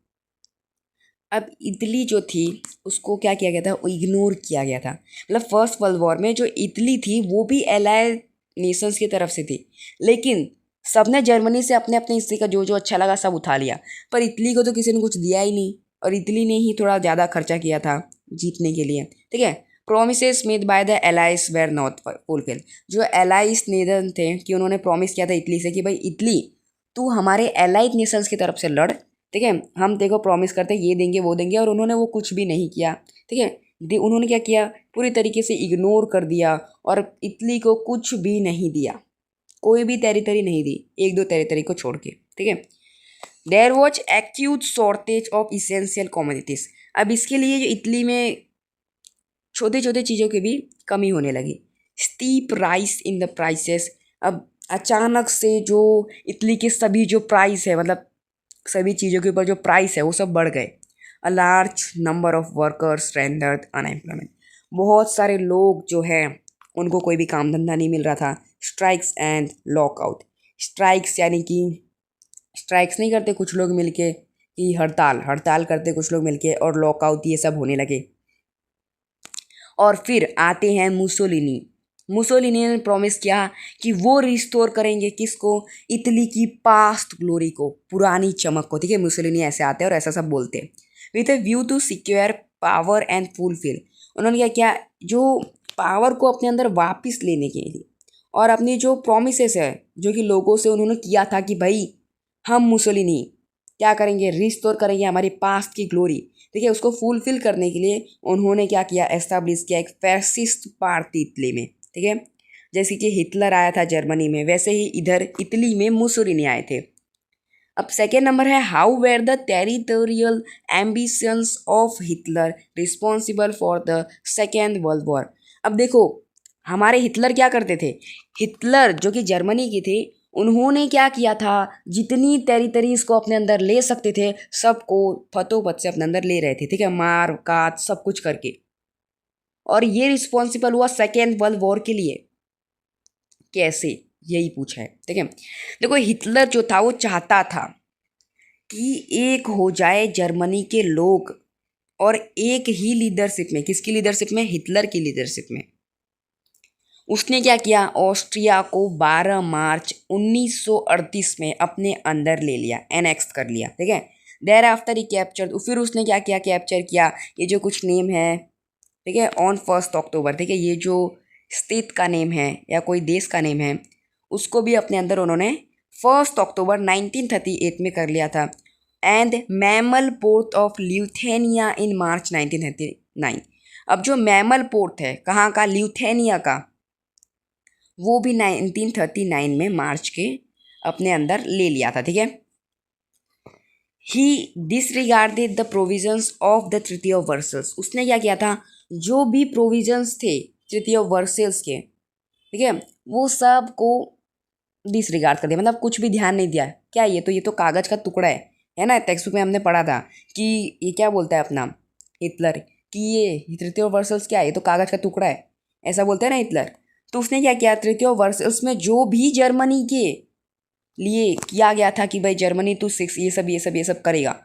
अब इटली जो थी उसको क्या किया गया था, वो इग्नोर किया गया था। मतलब फर्स्ट वर्ल्ड वॉर में जो इटली थी वो भी एलाइड नेशंस की तरफ से थी, लेकिन सबने जर्मनी से अपने अपने हिस्से का जो जो अच्छा लगा सब उठा लिया, पर इटली को तो किसी ने कुछ दिया ही नहीं, और इटली ने ही थोड़ा ज़्यादा खर्चा किया था जीतने के लिए। ठीक है, promises made by the allies were not fulfil. जो एलाइज नेशन थे कि उन्होंने प्रॉमिस किया था इटली से कि भाई इटली तू हमारे एलाइड नेशंस की तरफ से लड़, ठीक है, हम देखो प्रॉमिस करते ये देंगे वो देंगे, और उन्होंने वो कुछ भी नहीं किया। ठीक है, उन्होंने क्या किया, पूरी तरीके से इग्नोर कर दिया और इटली को कुछ भी नहीं दिया, कोई भी टेरिटरी नहीं दी, 1-2 टेरिटरी को छोड़ के। ठीक है, there was acute shortage of essential commodities. अब इसके लिए जो इटली में छोटे छोटे चीज़ों की भी कमी होने लगी। Steep rice in the prices, अब अचानक से जो इटली के सभी जो प्राइस है, मतलब सभी चीज़ों के ऊपर जो प्राइस है वो सब बढ़ गए। A large number of workers rendered unemployment, बहुत सारे लोग जो हैं उनको कोई भी काम धंधा नहीं मिल रहा था। स्ट्राइक्स एंड लॉकआउट, स्ट्राइक्स यानी कि स्ट्राइक्स नहीं करते कुछ लोग मिलके, कि हड़ताल हड़ताल करते कुछ लोग मिलके, और लॉकआउट ये सब होने लगे। और फिर आते हैं मुसोलिनी। मुसोलिनी ने प्रॉमिस किया कि वो रिस्टोर करेंगे किसको, इटली की पास्ट ग्लोरी को, पुरानी चमक को। ठीक है, मुसोलिनी ऐसे आते हैं और ऐसा सब बोलते हैं। With a view to secure power and fulfil, उन्होंने क्या किया, जो पावर को अपने अंदर वापस लेने के लिए और अपनी जो प्रोमिसेस है जो कि लोगों से उन्होंने किया था कि भाई हम मुसोलिनी क्या करेंगे, रिस्टोर करेंगे हमारी पास्ट की ग्लोरी। ठीक है, उसको फुलफिल करने के लिए उन्होंने क्या किया, एस्टैब्लिश किया एक फैसिस्ट पार्टी इटली में। ठीक है, जैसे कि हिटलर आया था जर्मनी में, वैसे ही इधर इटली में मुसोलिनी आए थे। अब सेकेंड नंबर है, how where the territorial ambitions of Hitler responsible for the second world war. अब देखो, हमारे हिटलर क्या करते थे, हिटलर जो कि जर्मनी की थे, उन्होंने क्या किया था, जितनी टेरिटरीज को अपने अंदर ले सकते थे सबको फतोफत से अपने अंदर ले रहे थे। ठीक है, मार काट सब कुछ करके, और ये रिस्पॉन्सिबल हुआ सेकेंड वर्ल्ड वॉर के लिए। कैसे, यही पूछा है। ठीक है, देखो हिटलर जो था वो चाहता था कि एक हो जाए जर्मनी के लोग, और एक ही लीडरशिप में, किसकी लीडरशिप में, हिटलर की लीडरशिप में। उसने क्या किया, ऑस्ट्रिया को 12 मार्च 1938 में अपने अंदर ले लिया, एनेक्स कर लिया। ठीक है, देयर आफ्टर ही कैप्चर, फिर उसने क्या किया, कैप्चर किया ये जो कुछ नेम है। ठीक है, ऑन 1 अक्टूबर। ठीक है, ये जो स्टेट का नेम है या कोई देश का नेम है उसको भी अपने अंदर उन्होंने 1 अक्टूबर 1938 में कर लिया था। एंड मैमल पोर्ट ऑफ ल्यूथेनिया इन मार्च 1939। अब जो मैमल पोर्ट है कहाँ का, ल्यूथेनिया का, वो भी 1939 में मार्च के अपने अंदर ले लिया था। ठीक है, he disregarded the provisions of the treaty of Versailles. उसने क्या किया था, जो भी प्रोविजंस थे ट्रीटी ऑफ वर्सल्स के, ठीक है, वो सब को डिसरिगार्ड कर दिया, मतलब कुछ भी ध्यान नहीं दिया। क्या ये तो कागज़ का टुकड़ा है, है ना, टेक्स्ट बुक में हमने पढ़ा था कि ये क्या बोलता है अपना हिटलर कि ये तृतीय वर्षल्स क्या है, ये तो कागज़ का टुकड़ा है, ऐसा बोलते हैं ना हिटलर। तो उसने क्या किया, तृतीय वर्षल्स में जो भी जर्मनी के लिए किया गया था कि भाई जर्मनी तू सिक्स ये सब करेगा,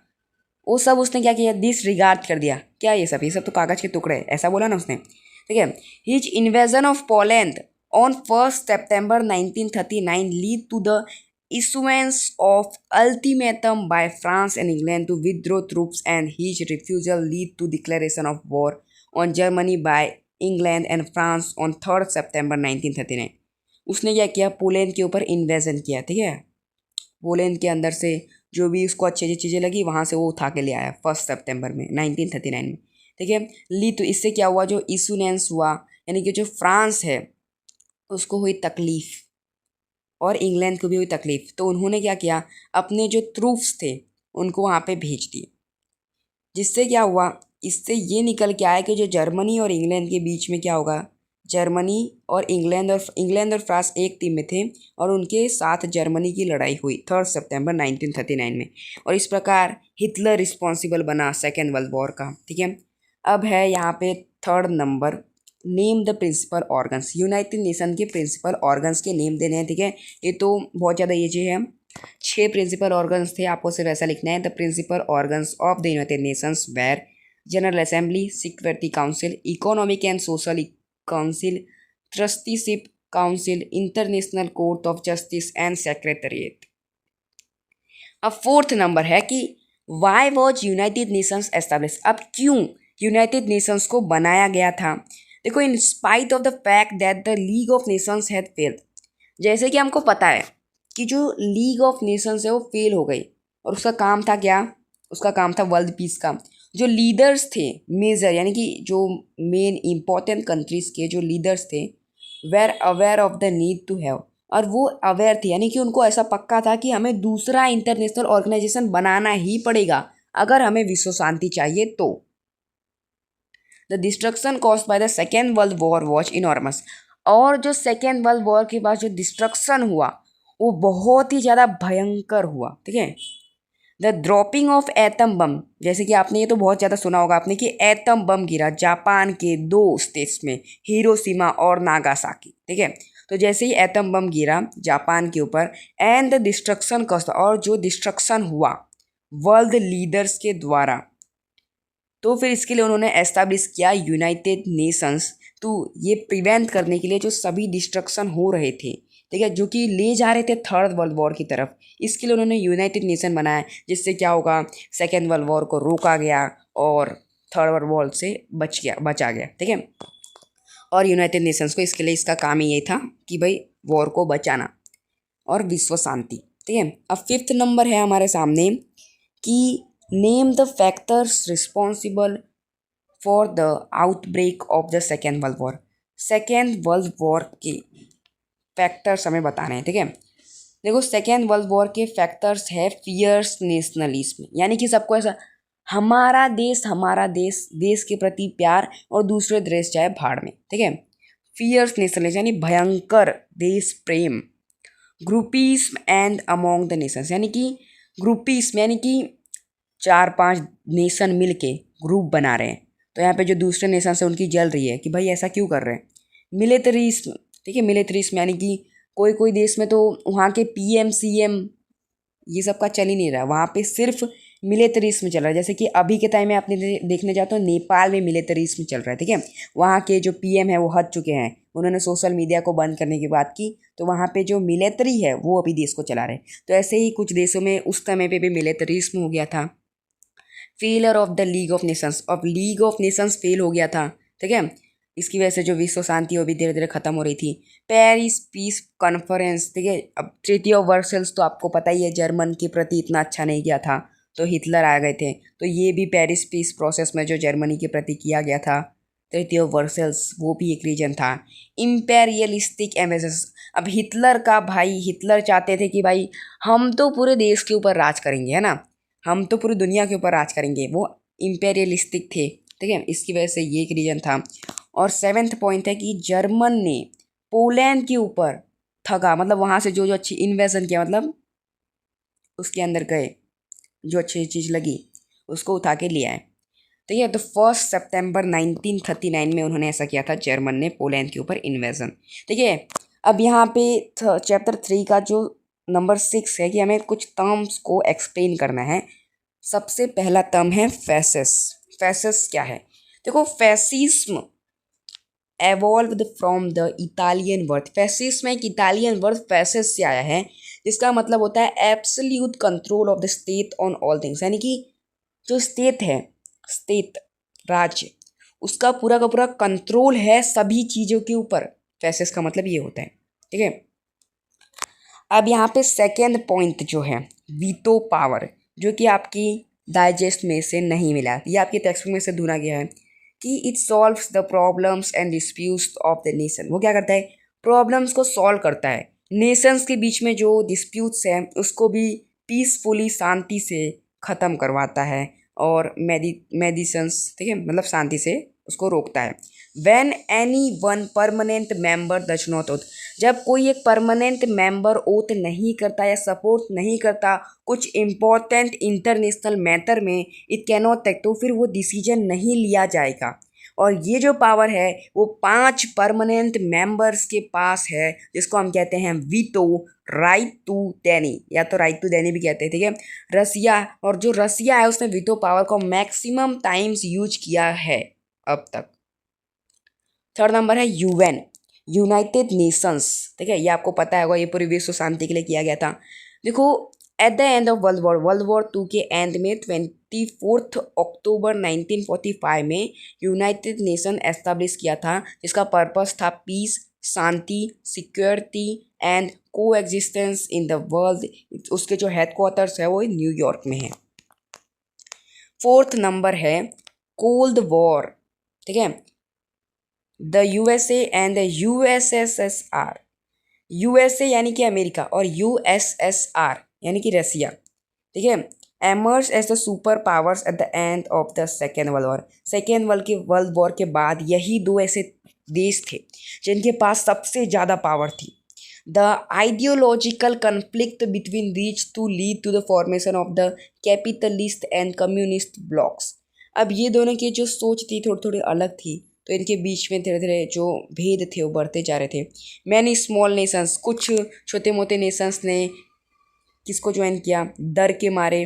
वो सब उसने क्या किया, डिसरिगार्ड कर दिया। क्या ये सब तो कागज़ के टुकड़े हैं, ऐसा बोला ना उसने, ठीक है। His invasion of Poland on 1 September 1939 lead to the issuance of ultimatum by France and England to withdraw troops, and his refusal lead to declaration of war on Germany by England and France on 3 सितंबर 1939। उसने क्या किया, Poland के ऊपर invasion किया, ठीक है। Poland के अंदर से जो भी उसको अच्छी अच्छी चीज़ें लगी वहाँ से वो उठा के ले आया 1 सितंबर में 1939 में, ठीक है। ली तो इससे क्या हुआ, जो इशूनेंस हुआ यानी कि जो फ्रांस है उसको हुई तकलीफ़ और इंग्लैंड को भी हुई तकलीफ़, तो उन्होंने क्या किया, अपने जो ट्रूप्स थे उनको वहाँ पे भेज दिए। जिससे क्या हुआ, इससे ये निकल के आया कि जो जर्मनी और इंग्लैंड के बीच में क्या होगा, जर्मनी और इंग्लैंड और फ्रांस एक टीम में थे और उनके साथ जर्मनी की लड़ाई हुई 3 सितंबर 1939 में, और इस प्रकार हिटलर रिस्पॉन्सिबल बना सेकेंड वर्ल्ड वॉर का, ठीक है। अब है यहाँ पे third number, name the principal organs. United Nation के प्रिंसिपल ऑर्गन्स के नेम देने हैं, ठीक है। ये तो बहुत ज़्यादा ईजी है, 6 प्रिंसिपल ऑर्गन्स थे, आपको सिर्फ ऐसा लिखना है। The principal organs of the United Nations were General Assembly, Security Council, Economic and Social Council, Trusteeship Council, International Court of Justice and Secretariat. अब फोर्थ नंबर है कि why was United Nations establish. अब क्यों United Nations को बनाया गया था। देखो, in spite of the fact that the League of Nations had failed, जैसे कि हमको पता है कि जो लीग ऑफ नेशंस है वो फेल हो गई, और उसका काम था क्या, उसका काम था वर्ल्ड पीस का। जो लीडर्स थे मेजर यानी कि जो मेन इंपॉर्टेंट कंट्रीज़ के जो लीडर्स थे, were aware of the need to have, और वो अवेयर थे यानी कि उनको ऐसा पक्का था कि हमें दूसरा इंटरनेशनल ऑर्गेनाइजेशन बनाना ही पड़ेगा अगर हमें विश्व शांति चाहिए तो। The destruction caused by the second world war was enormous, और जो सेकेंड वर्ल्ड वॉर के बाद जो डिस्ट्रक्शन हुआ वो बहुत ही ज़्यादा भयंकर हुआ, ठीक है। The dropping of atom bomb, जैसे कि आपने ये तो बहुत ज़्यादा सुना होगा आपने कि एटम बम गिरा जापान के 2 स्टेट्स में, हिरोशिमा और नागासाकी, ठीक है। तो जैसे ही एटम बम गिरा जापान के ऊपर, एंड द डिस्ट्रक्शन कॉस्ट, और जो डिस्ट्रक्शन हुआ वर्ल्ड लीडर्स के द्वारा, तो फिर इसके लिए उन्होंने एस्टैब्लिश किया यूनाइटेड नेशंस, तो ये प्रिवेंट करने के लिए जो सभी डिस्ट्रक्शन हो रहे थे, ठीक है, जो कि ले जा रहे थे थर्ड वर्ल्ड वॉर की तरफ, इसके लिए उन्होंने यूनाइटेड नेशन बनाया, जिससे क्या होगा, सेकेंड वर्ल्ड वॉर को रोका गया और थर्ड वर्ल्ड वॉर से बचा गया, ठीक है। और यूनाइटेड नेशंस को इसके लिए इसका काम ही यही था कि भाई वॉर को बचाना और विश्व शांति, ठीक है। अब फिफ्थ नंबर है हमारे सामने कि name the factors responsible for the outbreak of the second world war. Second world war के फैक्टर्स हमें बताने हैं, ठीक है। देखो, सेकेंड वर्ल्ड वॉर के फैक्टर्स है फियर्स नेशनलिज्म, यानी कि सबको ऐसा हमारा देश देश के प्रति प्यार और दूसरे देश चाहे भाड़ में, ठीक है। फियर्स नेशनलिज्म यानी भयंकर देश प्रेम। Groupism and among the nations, यानी कि ग्रुपिज्म यानी कि 4-5 नेशन मिल के ग्रुप बना रहे हैं, तो यहाँ पे जो दूसरे नेशन है उनकी जल रही है कि भाई ऐसा क्यों कर रहे हैं। मिलिट्रीज्म, ठीक है, मिलिट्रीज्म यानी कि कोई देश में तो वहाँ के PM CM ये सब का चल ही नहीं रहा, वहाँ पे सिर्फ मिलिट्रिज्म चल रहा है। जैसे कि अभी के टाइम में आपने देखने जाते हो नेपाल में मिलिट्रिज्म चल रहा है, ठीक है। वहाँ के जो PM है वो हट चुके हैं, उन्होंने सोशल मीडिया को बंद करने की बात की, तो वहाँ पे जो मिलिट्री है वो अभी देश को चला रहे हैं। तो ऐसे ही कुछ देशों में उस समय पे भी मिलिट्रिज्म हो गया था। Failure of the League of Nations, अब लीग ऑफ नेशंस फेल हो गया था, ठीक है। इसकी वजह से जो विश्व शांति वो भी धीरे धीरे खत्म हो रही थी। पेरिस पीस कॉन्फ्रेंस, ठीक है। अब ट्रीटी ऑफ वर्सेल्स तो आपको पता ही है, जर्मन के प्रति इतना अच्छा नहीं गया था तो हिटलर आ गए थे, तो ये भी पेरिस पीस प्रोसेस में जो जर्मनी के प्रति किया गया था ट्रीटी ऑफ वर्सेल्स, वो भी एक रीजन था। इम्पेरियलिस्टिक एम्बिशंस, अब हिटलर का भाई, हिटलर चाहते थे कि भाई हम तो पूरे देश के ऊपर राज करेंगे, है ना, हम तो पूरी दुनिया के ऊपर राज करेंगे, वो इम्पेरियलिस्टिक थे, ठीक है। इसकी वजह से ये एक रीजन था। और 7th पॉइंट है कि जर्मन ने पोलैंड के ऊपर ठगा, मतलब वहाँ से जो जो अच्छी इन्वेजन किया, मतलब उसके अंदर गए, जो अच्छी चीज़ लगी उसको उठा के लिया है। ठीक है, तो 1 सितंबर 1939 में उन्होंने ऐसा किया था, जर्मन ने पोलैंड के ऊपर इन्वेजन। ठीक है, अब यहाँ पे चैप्टर 3 का जो नंबर 6 है कि हमें कुछ टर्म्स को एक्सप्लेन करना है। सबसे पहला टर्म है फैसिस। फैसिस क्या है? देखो, fascism evolved from the Italian word. Fascism एक इटालियन वर्ड फैसिस से आया है, जिसका मतलब होता है absolute control of the state on all things. यानी कि जो स्टेट है, स्टेट राज्य, उसका पूरा का पूरा कंट्रोल है सभी चीज़ों के ऊपर। फैसिस का मतलब ये होता है। ठीक है, अब यहाँ पे सेकेंड पॉइंट जो है वीटो पावर, जो कि आपकी डाइजेस्ट में से नहीं मिला, ये आपके टेक्स्ट बुक में से ढूंढा गया है कि it solves the problems and disputes of the nation. वो क्या करता है? प्रॉब्लम्स को सॉल्व करता है। नेशंस के बीच में जो डिस्प्यूट्स हैं उसको भी पीसफुली, शांति से ख़त्म करवाता है, और मेडिसन्स, ठीक है, मतलब शांति से उसको रोकता है। When any one permanent member does not oath, जब कोई एक परमानेंट मेंबर ओथ नहीं करता या सपोर्ट नहीं करता कुछ इम्पोर्टेंट इंटरनेशनल मैटर में, इट कैनॉट टेक, तो फिर वो डिसीजन नहीं लिया जाएगा। और ये जो पावर है वो 5 परमानेंट मेंबर्स के पास है, जिसको हम कहते हैं वीटो राइट टू देनी, या तो राइट टू देनी भी कहते हैं। ठीक है, रसिया, और जो रसिया है उसने वीटो पावर को मैक्सिमम टाइम्स यूज किया है अब तक। थर्ड नंबर है यूएन, यूनाइटेड नेशंस। ठीक है, ये आपको पता होगा, ये पूरी विश्व शांति के लिए किया गया था। देखो, eight the end of world war 2 के एंड में 24 अक्टूबर 1945 में यूनाइटेड नेशन एस्टेब्लिश किया था, जिसका पर्पस था पीस, शांति, सिक्योरिटी एंड को एग्जिस्टेंस इन द वर्ल्ड। उसके जो हेडक्वार्टर्स है वो न्यूयॉर्क में है। फोर्थ नंबर है कोल्ड वॉर। ठीक है, the USA and the USSR, USA यानी कि अमेरिका और यूएसएसआर यानी कि रसिया, ठीक है, emerge as the super powers at the end of the second world war. Second world war के बाद यही दो ऐसे देश थे जिनके पास सबसे ज़्यादा पावर थी। The ideological conflict between these two lead to the formation of the capitalist and communist blocs. अब ये दोनों की जो सोच थी थोड़ी थोड़ी अलग थी, तो इनके बीच में धीरे धीरे जो भेद थे वो बढ़ते जा रहे थे। मैनी स्मॉल नेशंस, कुछ छोटे मोटे नेशंस ने किसको ज्वाइन किया? डर के मारे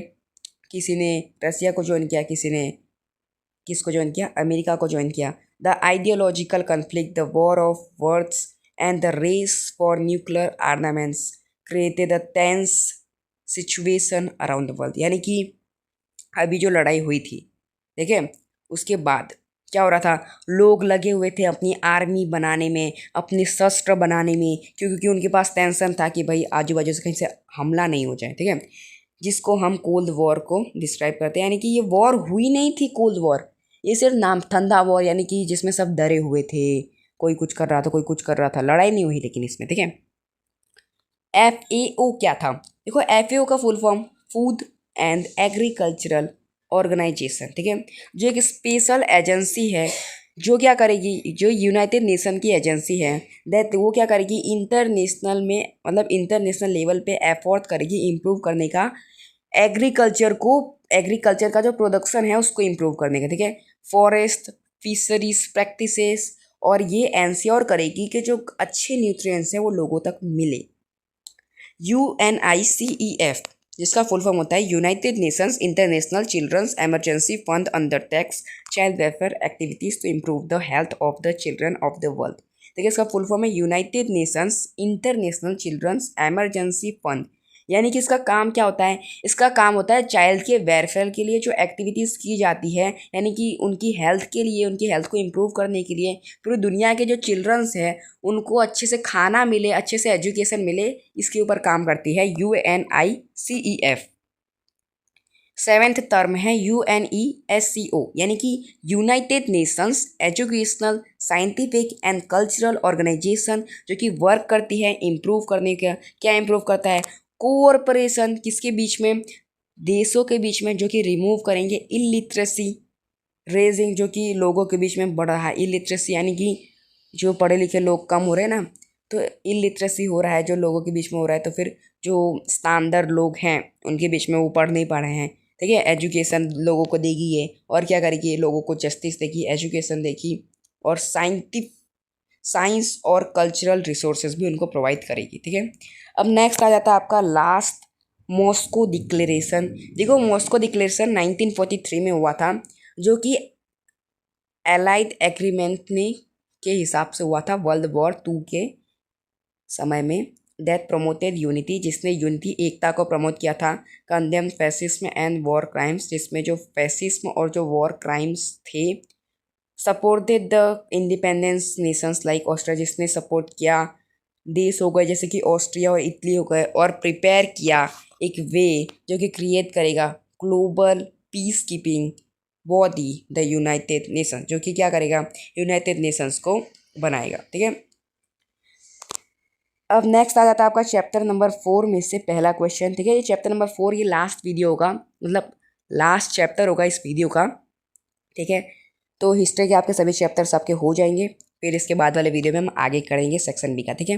किसी ने रसिया को ज्वाइन किया, किसी ने किसको ज्वाइन किया? अमेरिका को ज्वाइन किया। The ideological conflict, the war of words and the race for nuclear armaments created a tense situation around the world. यानी कि अभी जो लड़ाई हुई थी, ठीक है, उसके बाद क्या हो रहा था? लोग लगे हुए थे अपनी आर्मी बनाने में, अपने शस्त्र बनाने में, क्योंकि उनके पास टेंशन था कि भाई आजू बाजू से कहीं से हमला नहीं हो जाए। ठीक है, जिसको हम कोल्ड वॉर को डिस्क्राइब करते हैं। यानी कि ये वॉर हुई नहीं थी कोल्ड वॉर, ये सिर्फ नाम, ठंडा वॉर, यानी कि जिसमें सब डरे हुए थे, कोई कुछ कर रहा था, कोई कुछ कर रहा था, लड़ाई नहीं हुई लेकिन इसमें। ठीक है, FAO क्या था? देखो, FAO का full form food and agricultural organisation. ठीक है, जो एक स्पेशल एजेंसी है, जो क्या करेगी, जो यूनाइटेड नेशन की एजेंसी है, दैट वो क्या करेगी, इंटरनेशनल में, मतलब इंटरनेशनल लेवल पे एफर्ट करेगी इम्प्रूव करने का, एग्रीकल्चर को, एग्रीकल्चर का जो प्रोडक्शन है उसको इम्प्रूव करने का। ठीक है, फॉरेस्ट, फिशरीज प्रैक्टिसेस, और ये एंश्योर करेगी कि जो अच्छे न्यूट्रिएंट्स हैं वो लोगों तक मिले। UNICEF, जिसका फुल फॉर्म होता है United Nations International Children's Emergency Fund undertakes child welfare activities to improve the health of the children of the world. देखिए, इसका फुल फॉर्म है United Nations International Children's Emergency Fund. यानी कि इसका काम क्या होता है? इसका काम होता है चाइल्ड के वेलफेयर के लिए जो एक्टिविटीज़ की जाती है, यानी कि उनकी हेल्थ के लिए, उनकी हेल्थ को इम्प्रूव करने के लिए, पूरी दुनिया के जो चिल्ड्रंस हैं उनको अच्छे से खाना मिले, अच्छे से एजुकेशन मिले, इसके ऊपर काम करती है UNICEF। सेवेंथ टर्म है UNESCO, यानी कि United Nations Educational, Scientific and Cultural Organisation, जो कि वर्क करती है इम्प्रूव करने का। क्या इम्प्रूव करता है? कोऑपरेशन, किसके बीच में? देशों के बीच में, जो कि रिमूव करेंगे इलिटरेसी रेजिंग, जो कि लोगों के बीच में बढ़ रहा है। इलिटरेसी यानी कि जो पढ़े लिखे लोग कम हो रहे हैं ना, तो इलिटरेसी हो रहा है जो लोगों के बीच में हो रहा है, तो फिर जो स्टैंडर्ड लोग हैं उनके बीच में वो पढ़ नहीं पा रहे हैं, ठीक है। एजुकेशन लोगों को देगी ये, और क्या करेगी, लोगों को जस्टिस देगी, एजुकेशन देगी, और साइंस और कल्चरल रिसोर्सेज भी उनको प्रोवाइड करेगी। ठीक है। अब नेक्स्ट आ जाता है आपका लास्ट, मॉस्को डिक्लेरेशन। देखो मॉस्को डिक्लेरेशन 1943 में हुआ था, जो कि एलाइड एग्रीमेंट ने के हिसाब से हुआ था वर्ल्ड वॉर 2 के समय में। दैट प्रमोटेड यूनिटी, जिसने यूनिटी एकता को प्रमोट किया था। Condemn fascism and war crimes, जिसमें जो फैसिज्म और जो वॉर क्राइम्स थे। Supported the independence Nations like Austria, जिसने सपोर्ट किया देश हो गए जैसे कि ऑस्ट्रिया और इटली हो गए, और प्रिपेयर किया एक वे जो कि क्रिएट करेगा global peace keeping body the United nation, जो कि क्या करेगा, यूनाइटेड नेशंस को बनाएगा। ठीक है। अब नेक्स्ट आ जाता है आपका चैप्टर नंबर 4 में से पहला क्वेश्चन। ठीक है। ये चैप्टर नंबर 4 ये लास्ट वीडियो होगा, मतलब लास्ट चैप्टर होगा इस वीडियो का। ठीक है। तो हिस्ट्री के आपके सभी चैप्टर्स आपके हो जाएंगे, फिर इसके बाद वाले वीडियो में हम आगे करेंगे सेक्शन बी का। ठीक है।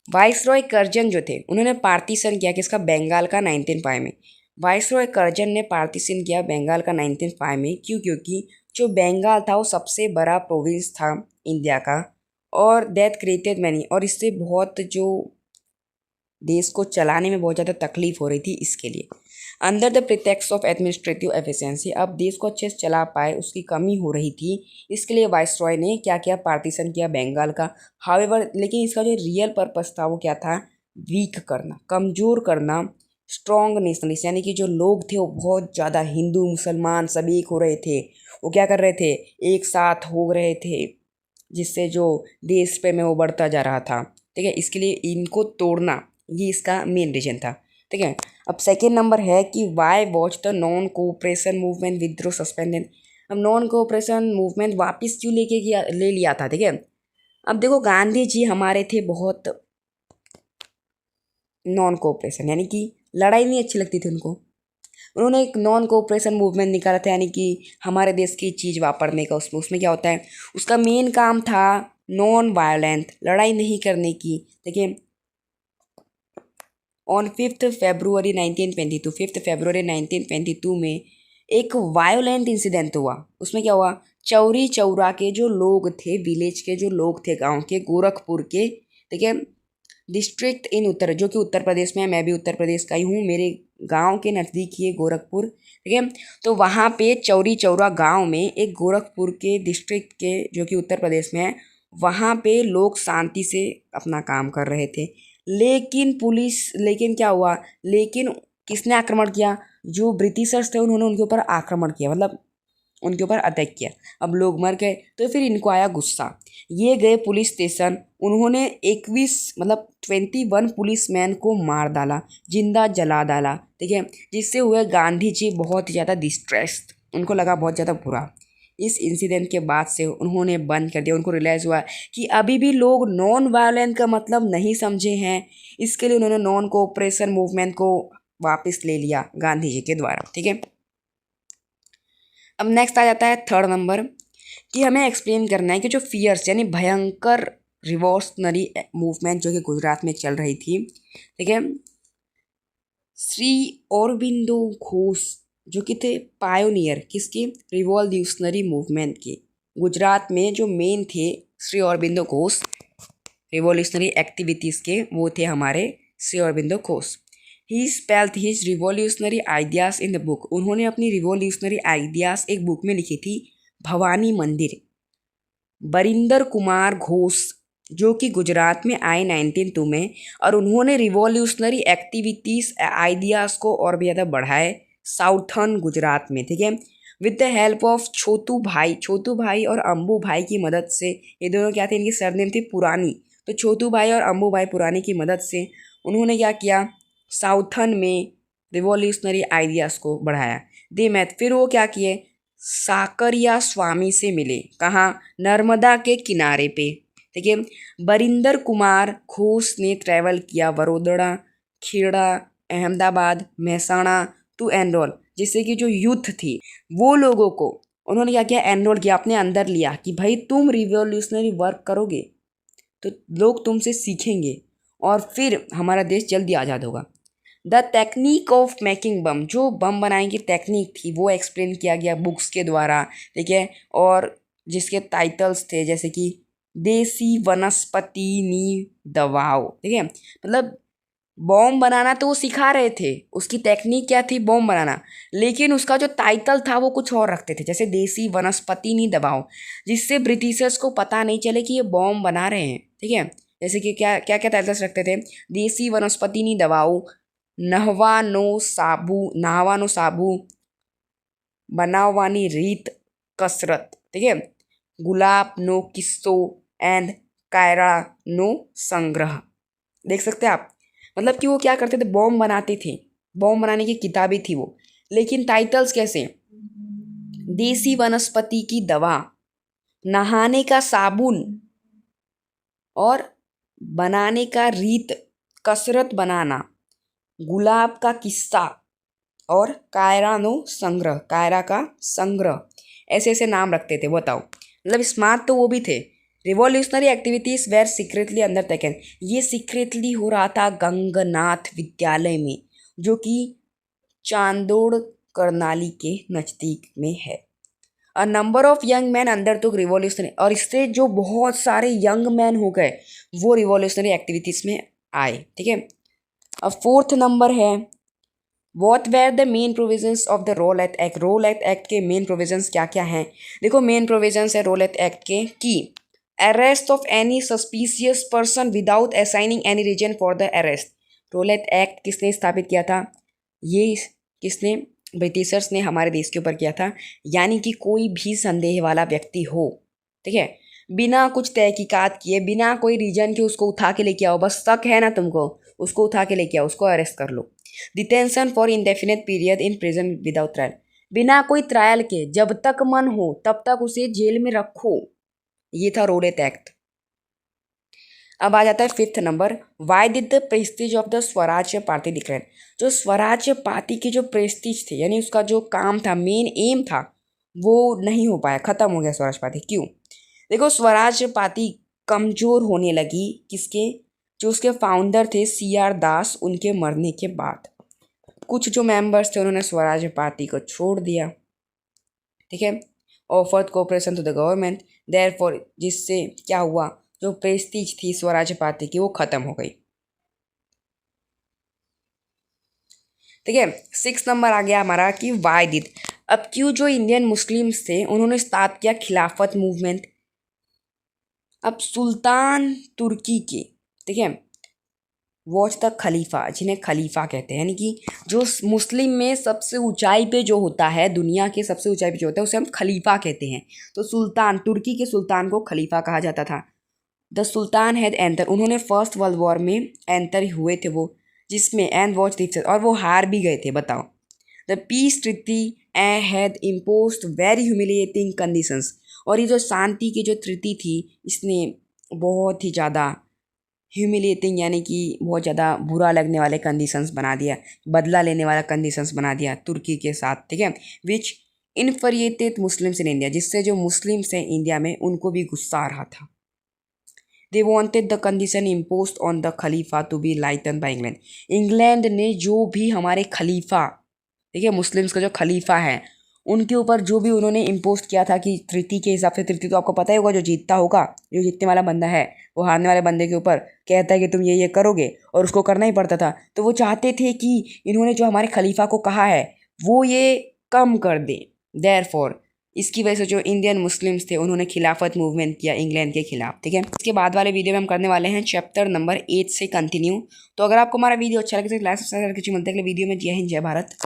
वाइसरॉय कर्जन जो थे, उन्होंने पार्टीशन किया किसका, बंगाल का 1905 में। वाइसरॉय कर्जन ने पार्टीशन किया बंगाल का 1905 में। क्यों? क्योंकि जो बंगाल था वो सबसे बड़ा प्रोविंस था इंडिया का, और दैट क्रिएटेड मैनी, और इससे बहुत जो देश को चलाने में बहुत ज़्यादा तकलीफ हो रही थी, इसके लिए under the pretext of administrative efficiency, अब देश को अच्छे से चला पाए उसकी कमी हो रही थी, इसके लिए वाइसरॉय ने क्या किया, पार्टीशन किया बंगाल का। हावेवर, लेकिन इसका जो रियल पर्पस था वो क्या था, वीक करना, कमज़ोर करना स्ट्रॉन्ग नेशनलिस्ट, यानी कि जो लोग थे वो बहुत ज़्यादा हिंदू मुसलमान सभी एक हो रहे थे, वो क्या कर रहे थे, एक साथ हो रहे थे, जिससे जो देश पे में वो बढ़ता जा रहा था। ठीक है। इसके लिए इनको तोड़ना, ये इसका मेन रीजन था। ठीक है। अब सेकेंड नंबर है कि why was the non cooperation movement withdraw suspended. अब नॉन कोऑपरेशन मूवमेंट वापस क्यों ले लिया था। ठीक है। अब देखो गांधी जी हमारे थे बहुत नॉन कोऑपरेशन, यानी कि लड़ाई नहीं अच्छी लगती थी उनको। उन्होंने एक नॉन कोऑपरेशन मूवमेंट निकाला था, यानी कि हमारे देश की चीज़ वापरने का। उसमें क्या होता है, उसका मेन काम था नॉन वायलेंट, लड़ाई नहीं करने की। देखिए ऑन 5 फरवरी 1922 में एक वायोलेंट इंसिडेंट हुआ। उसमें क्या हुआ, चौरी चौरा के जो लोग थे, विलेज के जो लोग थे, गांव के, गोरखपुर के, ठीक है, डिस्ट्रिक्ट इन उत्तर, जो कि उत्तर प्रदेश में है, मैं भी उत्तर प्रदेश का ही हूँ, मेरे गांव के नज़दीक ही है गोरखपुर। ठीक है। तो वहाँ पे चौरी चौरा गांव में एक गोरखपुर के डिस्ट्रिक्ट के, जो कि उत्तर प्रदेश में है, वहाँ पे लोग शांति से अपना काम कर रहे थे। लेकिन क्या हुआ, लेकिन किसने आक्रमण किया, जो ब्रिटिशर्स थे उन्होंने उनके ऊपर आक्रमण किया, मतलब उनके ऊपर अटैक किया। अब लोग मर गए, तो फिर इनको आया गुस्सा, ये गए पुलिस स्टेशन, उन्होंने 21 पुलिसमैन को मार डाला, जिंदा जला डाला। ठीक है। जिससे हुए गांधी जी बहुत ज़्यादा डिस्ट्रेस्ड, उनको लगा बहुत ज़्यादा बुरा। इस इंसिडेंट के बाद से उन्होंने बंद कर दिया, उनको रियलाइज़ हुआ कि अभी भी लोग नॉन वायलेंस का मतलब नहीं समझे हैं। इसके लिए उन्होंने नॉन कोऑपरेशन मूवमेंट को वापस ले लिया गांधी जी के द्वारा। ठीक है। अब नेक्स्ट आ जाता है थर्ड नंबर, कि हमें एक्सप्लेन करना है कि जो फियर्स यानी भयंकर रिवॉल्यूशनरी मूवमेंट जो कि गुजरात में चल रही थी। ठीक है। श्री अरबिंदो घोष जो कि थे पायोनियर किसकी, रिवॉल्यूशनरी मूवमेंट की, गुजरात में जो मेन थे श्री अरबिंदो घोष, रिवॉल्यूशनरी एक्टिविटीज़ के वो थे हमारे Shri Aurobindo Ghosh. He spelled his revolutionary ideas in the book, उन्होंने अपनी रिवॉल्यूशनरी आइडियाज़ एक बुक में लिखी थी, भवानी मंदिर। बरिंदर कुमार घोष जो कि गुजरात में आए 1902 में, और उन्होंने रिवॉल्यूशनरी एक्टिविटीज़ आइडियाज़ को और भी ज़्यादा बढ़ाए साउथर्न गुजरात में। ठीक है। विद द हेल्प ऑफ छोटू भाई और अम्बू भाई की मदद से, ये दोनों क्या थे, इनकी सरनेम थी पुरानी, तो छोटू भाई और अम्बू भाई पुरानी की मदद से उन्होंने क्या किया, साउथर्न में रिवॉल्यूशनरी आइडियाज़ को बढ़ाया। दे मैथ, फिर वो क्या किए, साकरिया स्वामी से मिले, कहाँ, नर्मदा के किनारे पे। ठीक है। बरिंदर कुमार घोष ने ट्रैवल किया वडोदरा, खेड़ा, अहमदाबाद, महसाणा टू एनरोल, जिससे कि जो यूथ थी वो लोगों को उन्होंने क्या किया, एनरोल किया, अपने अंदर लिया कि भाई तुम रिवॉल्यूशनरी वर्क करोगे तो लोग तुमसे सीखेंगे और फिर हमारा देश जल्दी आज़ाद होगा। द टेक्निक ऑफ मेकिंग बम, जो बम बनाने की टेक्निक थी वो एक्सप्लेन किया गया बुक्स के द्वारा, ठीक है। और जिसके टाइटल्स थे जैसे कि देसी वनस्पति नी दवाओं, ठीक है। मतलब बॉम्ब बनाना तो वो सिखा रहे थे, उसकी टेक्निक क्या थी, बॉम्ब बनाना, लेकिन उसका जो टाइटल था वो कुछ और रखते थे, जैसे देसी वनस्पति नी दवाओं, जिससे ब्रिटिशर्स को पता नहीं चले कि ये बॉम्ब बना रहे हैं, ठीक है। जैसे कि क्या क्या क्या टाइटल्स रखते थे, देसी वनस्पति नी दवाओं, नहवा नो साबू, बनावनी रीत कसरत, ठीक है, गुलाब नो किस्सो एंड कायरा नो संग्रह। देख सकते हैं आप, मतलब कि वो क्या करते थे, बॉम्ब बनाते थे, बॉम्ब बनाने की किताबें थी वो, लेकिन टाइटल्स कैसे, देसी वनस्पति की दवा, नहाने का साबुन, और बनाने का रीत, कसरत बनाना, गुलाब का किस्सा, और कायरा नो संग्रह, कायरा का संग्रह, ऐसे ऐसे नाम रखते थे। बताओ, मतलब स्मार्ट तो वो भी थे। Revolutionary activities were secretly undertaken, ये सीक्रेटली हो रहा था गंगनाथ विद्यालय में, जो कि चांदोड़ करनाली के नज़दीक में है। A number of young man under took revolutionary, और इससे जो बहुत सारे यंग मैन हो गए वो रिवॉल्यूशनरी एक्टिविटीज में आए, ठीक है। अब फोर्थ नंबर है, what were the main provisions of the Rowlatt Act, Rowlatt Act के मेन प्रोविजंस क्या क्या हैं। देखो मेन प्रोविजंस है रोलेट एक्ट के कि arrest of any suspicious person without assigning any reason for the arrest. Rowlatt Act किसने स्थापित किया था, ये किसने, ब्रिटिशर्स ने हमारे देश के ऊपर किया था। यानी कि कोई भी संदेह वाला व्यक्ति हो, ठीक है, बिना कुछ तहकीकात किए, बिना कोई रीजन के उसको उठा के लेके आओ, बस शक है ना तुमको, उसको उठा के लेके आओ, उसको अरेस्ट कर लो। Detention for indefinite period in prison without trial, बिना कोई ट्रायल के जब तक मन हो तब तक उसे जेल में रखो, ये था रोलेट एक्ट। अब आ जाता है fifth number, Y did the Prestige of the स्वराज्य पार्टी डिक्लेयर, जो स्वराज्य पार्टी की जो प्रेस्टीज थे, यानी उसका जो काम था, मेन एम था, वो नहीं हो पाया, खत्म हो गया स्वराज पार्टी। क्यों, देखो स्वराज्य पार्टी कमजोर होने लगी, किसके, जो उसके फाउंडर थे CR दास, उनके मरने के बाद कुछ जो मेंबर्स थे उन्होंने स्वराज्य पार्टी को छोड़ दिया, ठीक है। Offered cooperation to the government, therefore जिससे क्या हुआ, जो प्रेस्टीज थी स्वराज्य पार्टी की वो खत्म हो गई, ठीक है। 6 नंबर आ गया हमारा कि वाई डिड, अब क्यों जो इंडियन मुस्लिम्स थे उन्होंने स्टार्ट किया खिलाफत मूवमेंट। अब सुल्तान तुर्की के, ठीक है, वॉच द खलीफा, जिन्हें खलीफा कहते हैं, यानी कि जो मुस्लिम में सबसे ऊंचाई पे जो होता है, दुनिया के सबसे ऊंचाई पे जो होता है उसे हम खलीफा कहते हैं। तो सुल्तान, तुर्की के सुल्तान को खलीफा कहा जाता था। द सुल्तान हैड एंटर, उन्होंने फर्स्ट वर्ल्ड वॉर में एंटर हुए थे वो, जिसमें एंड वॉच डिफेंस, और वो हार भी गए थे। बताओ, the peace treaty had imposed very humiliating conditions, और ये जो शांति की जो ट्रीटी थी इसने बहुत ही ज़्यादा ह्यूमिलिएटिंग, यानी कि बहुत ज़्यादा बुरा लगने वाले कंडीशंस बना दिया, बदला लेने वाला कंडीशंस बना दिया तुर्की के साथ, ठीक है। विच इन्फरिएटेड मुस्लिम्स इन इंडिया, जिससे जो मुस्लिम्स हैं इंडिया में उनको भी गुस्सा आ रहा था। They wanted the condition impose on the Khalifa to be lighten by England, England ने जो भी हमारे खलीफा, ठीक है, मुस्लिम्स का जो खलीफा है उनके ऊपर जो भी उन्होंने इम्पोज किया था कि ट्रीटी के हिसाब से, ट्रीटी तो आपको पता ही होगा, जो जीतता होगा, जो जीतने वाला बंदा है वो हारने वाले बंदे के ऊपर कहता है कि तुम ये करोगे, और उसको करना ही पड़ता था। तो वो चाहते थे कि इन्होंने जो हमारे खलीफा को कहा है वो ये कम कर दें, देयरफॉर इसकी वजह से जो इंडियन मुस्लिम्स थे उन्होंने खिलाफत मूवमेंट किया इंग्लैंड के खिलाफ, ठीक है। इसके बाद वाले वीडियो में हम करने वाले हैं चैप्टर नंबर 8 से कंटिन्यू। तो अगर आपको हमारा वीडियो अच्छा लगे तो लाइक सब्सक्राइब करके मिलते हैं अगले वीडियो में। जय हिंद, जय भारत।